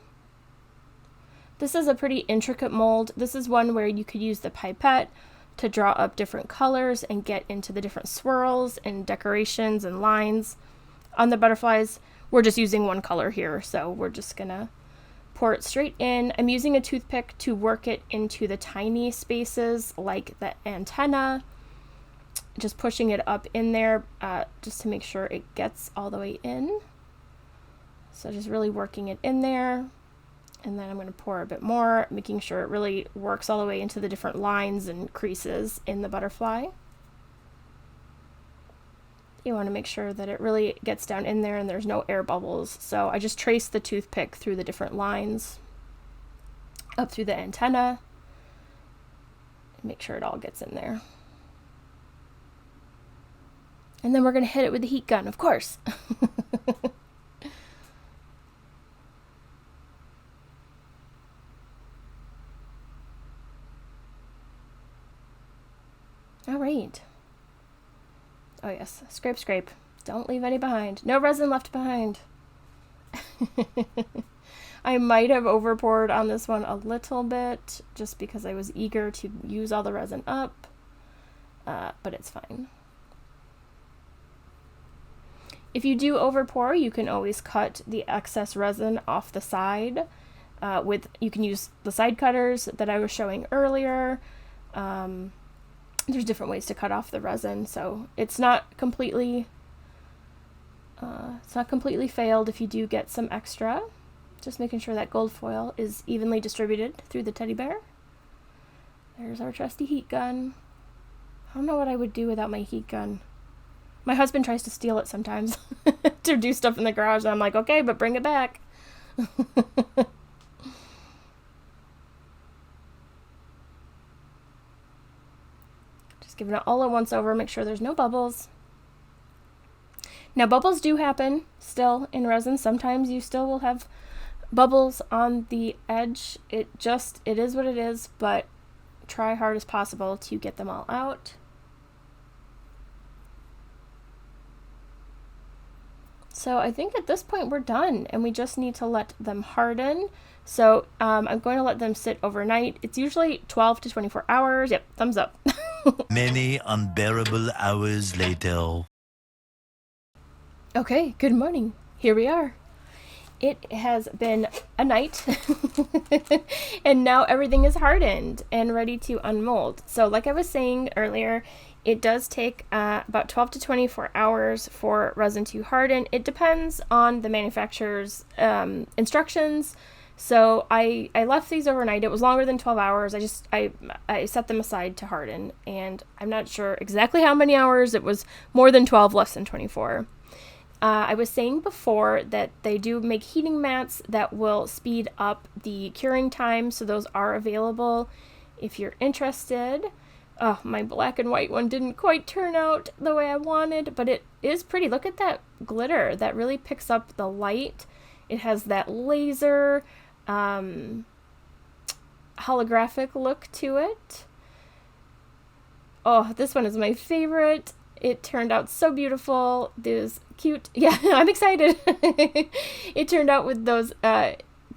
This is a pretty intricate mold. This is one where you could use the pipette to draw up different colors and get into the different swirls and decorations and lines. On the butterflies, we're just using one color here, so we're just gonna pour it straight in. I'm using a toothpick to work it into the tiny spaces like the antenna, just pushing it up in there just to make sure it gets all the way in. So just really working it in there, and then I'm going to pour a bit more, making sure it really works all the way into the different lines and creases in the butterfly. You want to make sure that it really gets down in there and there's no air bubbles. So I just trace the toothpick through the different lines up through the antenna and make sure it all gets in there. And then we're going to hit it with the heat gun, of course. All right. Oh yes, scrape, scrape. Don't leave any behind. No resin left behind. I might have over poured on this one a little bit just because I was eager to use all the resin up, but it's fine. If you do over pour, you can always cut the excess resin off the side. You can use the side cutters that I was showing earlier. There's different ways to cut off the resin, so it's not completely failed if you do get some extra. Just making sure that gold foil is evenly distributed through the teddy bear. There's our trusty heat gun. I don't know what I would do without my heat gun. My husband tries to steal it sometimes to do stuff in the garage, and I'm like, okay, but bring it back. Giving it all a once over, make sure there's no bubbles. Now bubbles do happen still in resin. Sometimes you still will have bubbles on the edge. It is what it is, but try hard as possible to get them all out. So I think at this point we're done and we just need to let them harden. So I'm going to let them sit overnight. It's usually 12 to 24 hours. Yep, thumbs up. Many unbearable hours later. Okay, good morning. Here we are. It has been a night and now everything is hardened and ready to unmold. So like I was saying earlier, it does take about 12 to 24 hours for resin to harden. It depends on the manufacturer's instructions. So I left these overnight. It was longer than 12 hours. I set them aside to harden, and I'm not sure exactly how many hours. It was more than 12, less than 24. I was saying before that they do make heating mats that will speed up the curing time, so those are available if you're interested. Oh, my black and white one didn't quite turn out the way I wanted, but it is pretty. Look at that glitter. That really picks up the light. It has that laser holographic look to it. Oh, this one is my favorite. It turned out so beautiful. Those cute, yeah, I'm excited. It turned out with those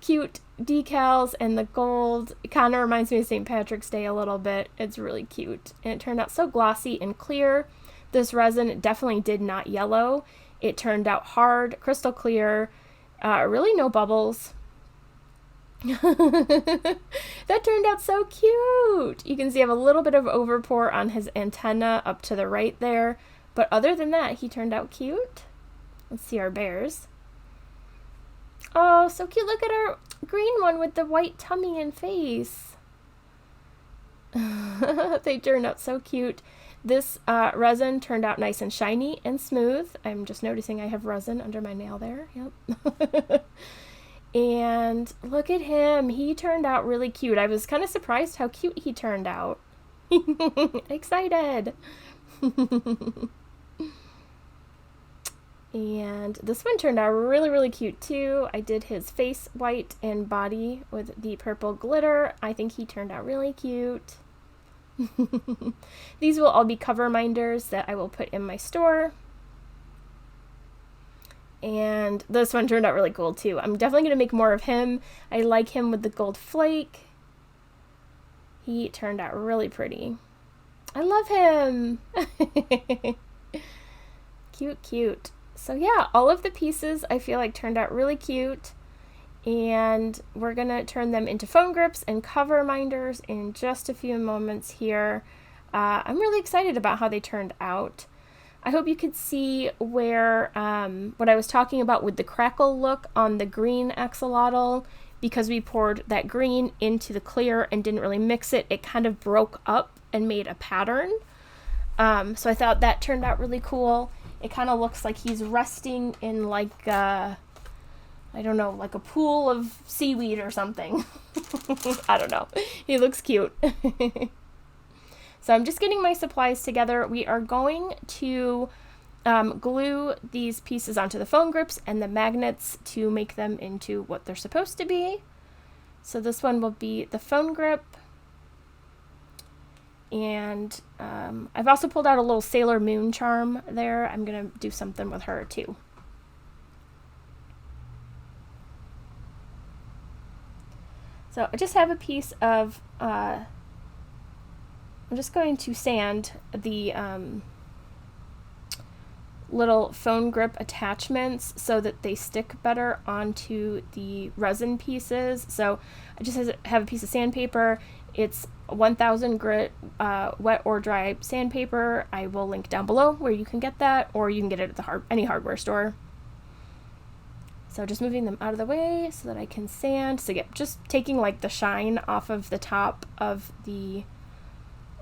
cute decals and the gold. It kind of reminds me of St. Patrick's Day a little bit. It's really cute. And it turned out so glossy and clear. This resin definitely did not yellow. It turned out hard, crystal clear, really no bubbles. That turned out so cute. You can see I have a little bit of overpour on his antenna up to the right there, but other than that, he turned out cute. Let's see our bears. Oh, so cute. Look at our green one with the white tummy and face. They turned out so cute. This resin turned out nice and shiny and smooth. I'm just noticing I have resin under my nail there. Yep. And look at him. He turned out really cute. I was kind of surprised how cute he turned out. Excited. And this one turned out really, really cute too. I did his face white and body with the purple glitter. I think he turned out really cute. These will all be Coverminders that I will put in my store. And this one turned out really cool too. I'm definitely going to make more of him. I like him with the gold flake. He turned out really pretty. I love him. Cute, cute. So yeah, all of the pieces I feel like turned out really cute. And we're going to turn them into phone grips and Coverminders in just a few moments here. I'm really excited about how they turned out. I hope you could see where what I was talking about with the crackle look on the green axolotl. Because we poured that green into the clear and didn't really mix it, it kind of broke up and made a pattern. So I thought that turned out really cool. It kind of looks like he's resting in like I don't know, like a pool of seaweed or something. I don't know. He looks cute. So I'm just getting my supplies together. We are going to glue these pieces onto the phone grips and the magnets to make them into what they're supposed to be. So this one will be the phone grip. And I've also pulled out a little Sailor Moon charm there. I'm going to do something with her too. So I just have a piece of, I'm just going to sand the little phone grip attachments so that they stick better onto the resin pieces. So I just have a piece of sandpaper. It's 1000 grit wet or dry sandpaper. I will link down below where you can get that, or you can get it at any hardware store. So just moving them out of the way so that I can sand. So yeah, just taking like the shine off of the top of the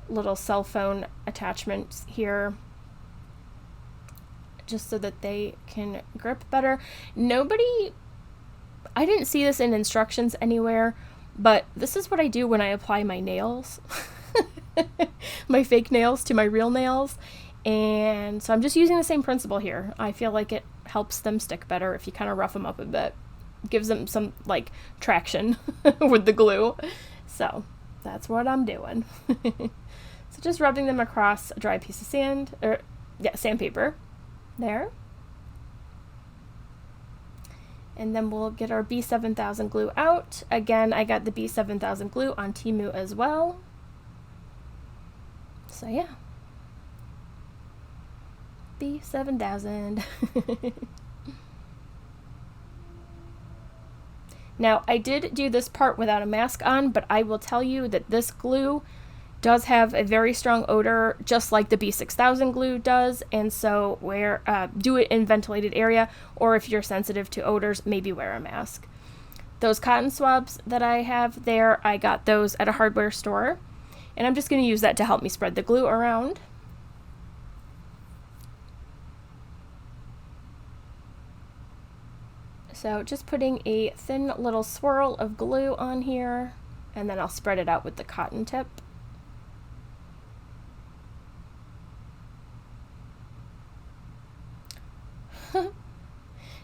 little cell phone attachments here, just so that they can grip better. I didn't see this in instructions anywhere, but this is what I do when I apply my nails, my fake nails to my real nails. And so I'm just using the same principle here. I feel like it helps them stick better if you kind of rough them up a bit. Gives them some like traction with the glue. So that's what I'm doing. So just rubbing them across a dry piece of sandpaper there. And then we'll get our B7000 glue out. Again, I got the B7000 glue on Temu as well. So yeah. B7000. Now, I did do this part without a mask on, but I will tell you that this glue does have a very strong odor, just like the B6000 glue does, and so do it in ventilated area, or if you're sensitive to odors, maybe wear a mask. Those cotton swabs that I have there, I got those at a hardware store, and I'm just going to use that to help me spread the glue around. So just putting a thin little swirl of glue on here, and then I'll spread it out with the cotton tip.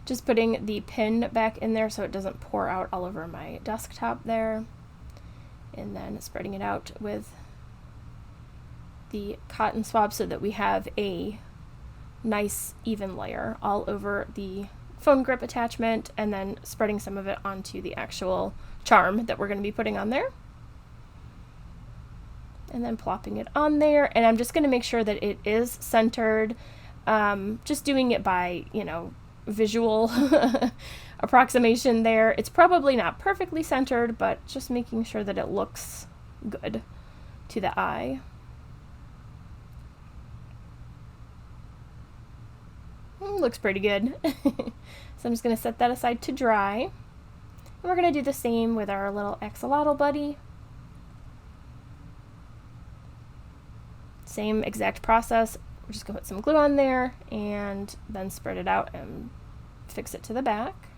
Just putting the pin back in there so it doesn't pour out all over my desktop there. And then spreading it out with the cotton swab so that we have a nice even layer all over the phone grip attachment, and then spreading some of it onto the actual charm that we're going to be putting on there. And then plopping it on there, and I'm just going to make sure that it is centered. Just doing it by, visual approximation there. It's probably not perfectly centered, but just making sure that it looks good to the eye. Looks pretty good. So I'm just going to set that aside to dry. And we're going to do the same with our little axolotl buddy. Same exact process. We're just going to put some glue on there and then spread it out and fix it to the back.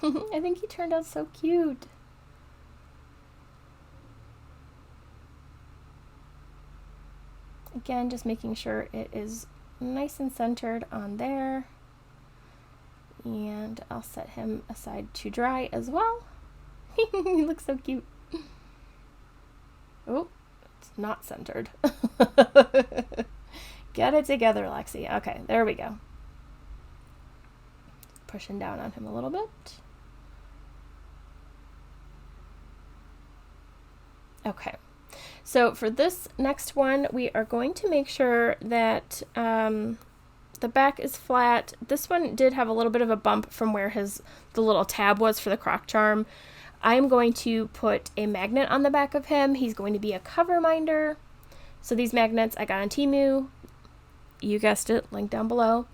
I think he turned out so cute. Again, just making sure it is nice and centered on there. And I'll set him aside to dry as well. He looks so cute. Oh, it's not centered. Get it together, Lexi. Okay, there we go. Pushing down on him a little bit. Okay, so for this next one, we are going to make sure that the back is flat. This one did have a little bit of a bump from where the little tab was for the croc charm. I'm going to put a magnet on the back of him. He's going to be a Coverminder. So these magnets I got on Temu. You guessed it, link down below.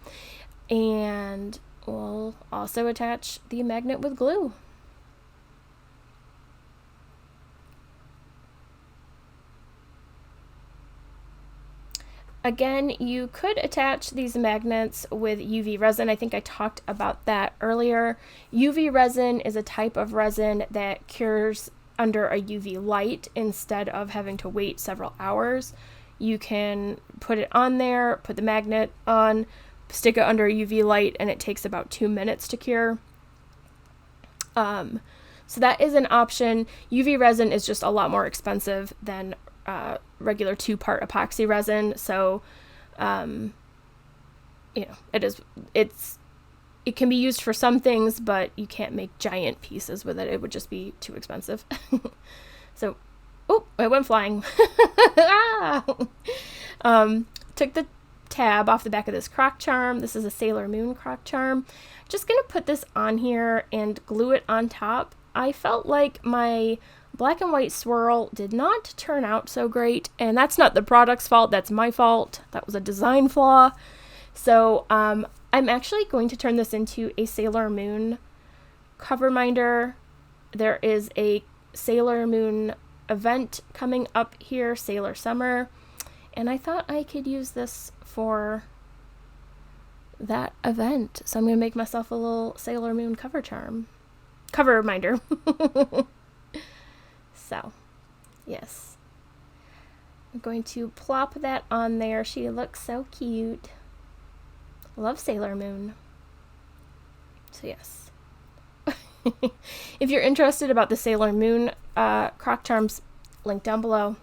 And we'll also attach the magnet with glue. Again, you could attach these magnets with UV resin. I think I talked about that earlier. UV resin is a type of resin that cures under a UV light instead of having to wait several hours. You can put it on there, put the magnet on, stick it under a UV light, and it takes about 2 minutes to cure. So that is an option. UV resin is just a lot more expensive than regular 2-part epoxy resin, so you know, it can be used for some things, but you can't make giant pieces with it. It would just be too expensive. So, oh, it went flying. Took the tab off the back of this croc charm. This is a Sailor Moon croc charm. Just gonna put this on here and glue it on top. I felt like my black and white swirl did not turn out so great, and that's not the product's fault, that's my fault. That was a design flaw. So I'm actually going to turn this into a Sailor Moon Coverminder. There is a Sailor Moon event coming up here, Sailor Summer, and I thought I could use this for that event. So I'm going to make myself a little Sailor Moon Coverminder. So, yes. I'm going to plop that on there. She looks so cute. Love Sailor Moon. So, yes. If you're interested about the Sailor Moon croc charms, link down below.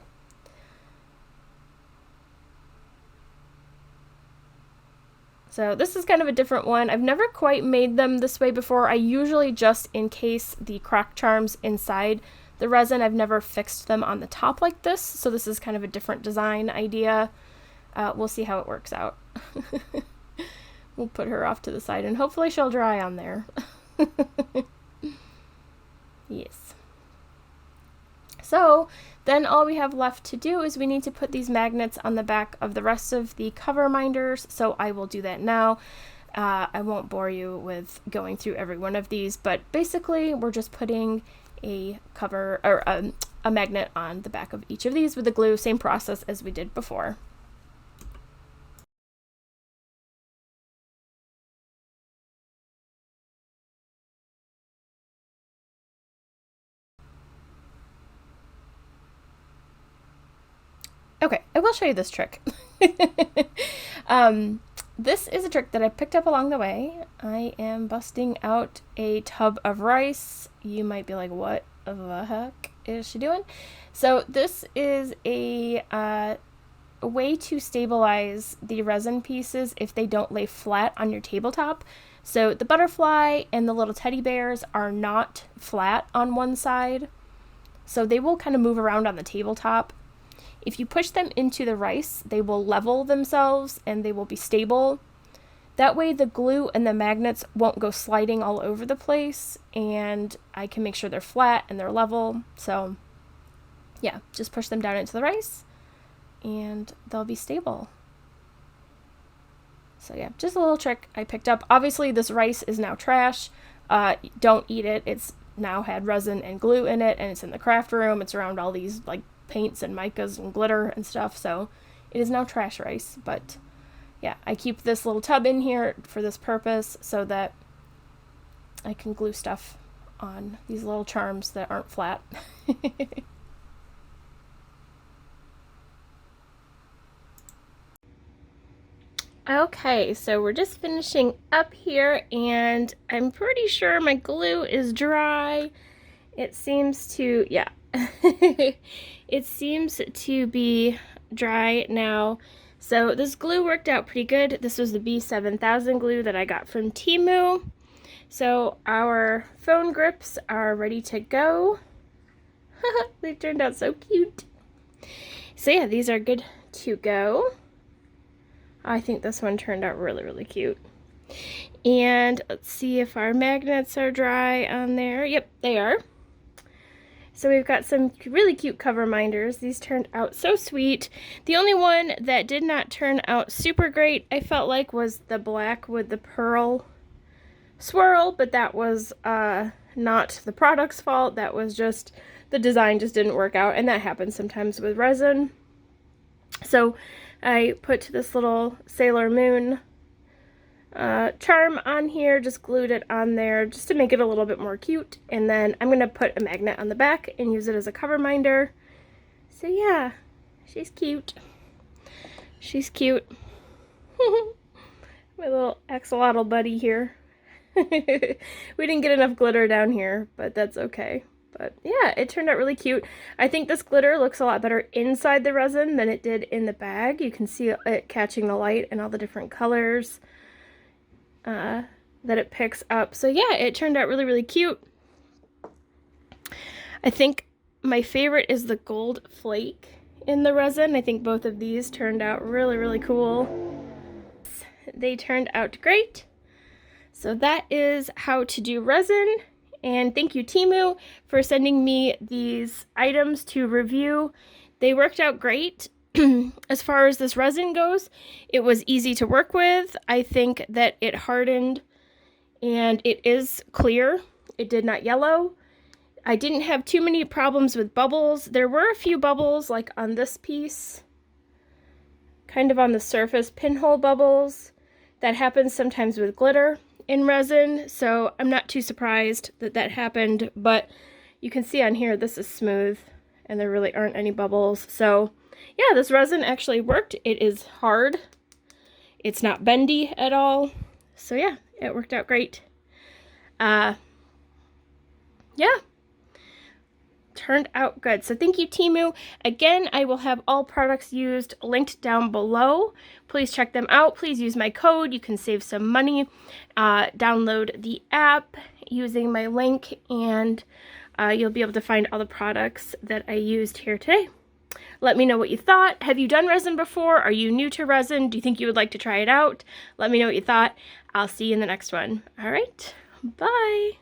So this is kind of a different one. I've never quite made them this way before. I usually just encase the croc charms inside the resin. I've never fixed them on the top like this, so this is kind of a different design idea. We'll see how it works out. We'll put her off to the side and hopefully she'll dry on there. Yes. So then all we have left to do is we need to put these magnets on the back of the rest of the Coverminders, so I will do that now. I won't bore you with going through every one of these, but basically we're just putting a cover or a magnet on the back of each of these with the glue, same process as we did before. Okay, I will show you this trick. This is a trick that I picked up along the way. I am busting out a tub of rice. You might be like, what the heck is she doing? So this is a way to stabilize the resin pieces if they don't lay flat on your tabletop. So the butterfly and the little teddy bears are not flat on one side, so they will kind of move around on the tabletop. If you push them into the rice, they will level themselves and they will be stable. That way the glue and the magnets won't go sliding all over the place, and I can make sure they're flat and they're level. So yeah, just push them down into the rice and they'll be stable. So yeah, just a little trick I picked up. Obviously this rice is now trash. Don't eat it. It's now had resin and glue in it, and it's in the craft room. It's around all these like paints and micas and glitter and stuff, so it is now trash rice. But yeah, I keep this little tub in here for this purpose so that I can glue stuff on these little charms that aren't flat. Okay, so we're just finishing up here, and I'm pretty sure my glue is dry. It seems to, yeah, it seems to be dry now. So this glue worked out pretty good. This was the B7000 glue that I got from Temu. So our phone grips are ready to go. They turned out so cute. So yeah, these are good to go. I think this one turned out really, really cute. And let's see if our magnets are dry on there. Yep, they are. So we've got some really cute Coverminders. These turned out so sweet. The only one that did not turn out super great, I felt like, was the black with the pearl swirl, but that was not the product's fault. That was just, the design just didn't work out, and that happens sometimes with resin. So I put this little Sailor Moon charm on here, just glued it on there just to make it a little bit more cute, and then I'm going to put a magnet on the back and use it as a cover minder. So yeah, she's cute. She's cute. My little axolotl buddy here. We didn't get enough glitter down here, but that's okay. But yeah, it turned out really cute. I think this glitter looks a lot better inside the resin than it did in the bag. You can see it catching the light and all the different colors that it picks up. So yeah, it turned out really, really cute. I think my favorite is the gold flake in the resin. I think both of these turned out really, really cool. They turned out great. So that is how to do resin. And thank you, Temu, for sending me these items to review. They worked out great. As far as this resin goes, it was easy to work with. I think that it hardened and it is clear. It did not yellow. I didn't have too many problems with bubbles. There were a few bubbles, like on this piece, kind of on the surface, pinhole bubbles. That happens sometimes with glitter in resin, so I'm not too surprised that that happened, but you can see on here this is smooth and there really aren't any bubbles. So yeah, this resin actually worked. It is hard. It's not bendy at all. So yeah, it worked out great. Yeah, turned out good. So thank you, Temu. Again, I will have all products used linked down below. Please check them out. Please use my code. You can save some money. Download the app using my link, and you'll be able to find all the products that I used here today. Let me know what you thought. Have you done resin before? Are you new to resin? Do you think you would like to try it out? Let me know what you thought. I'll see you in the next one. All right, bye.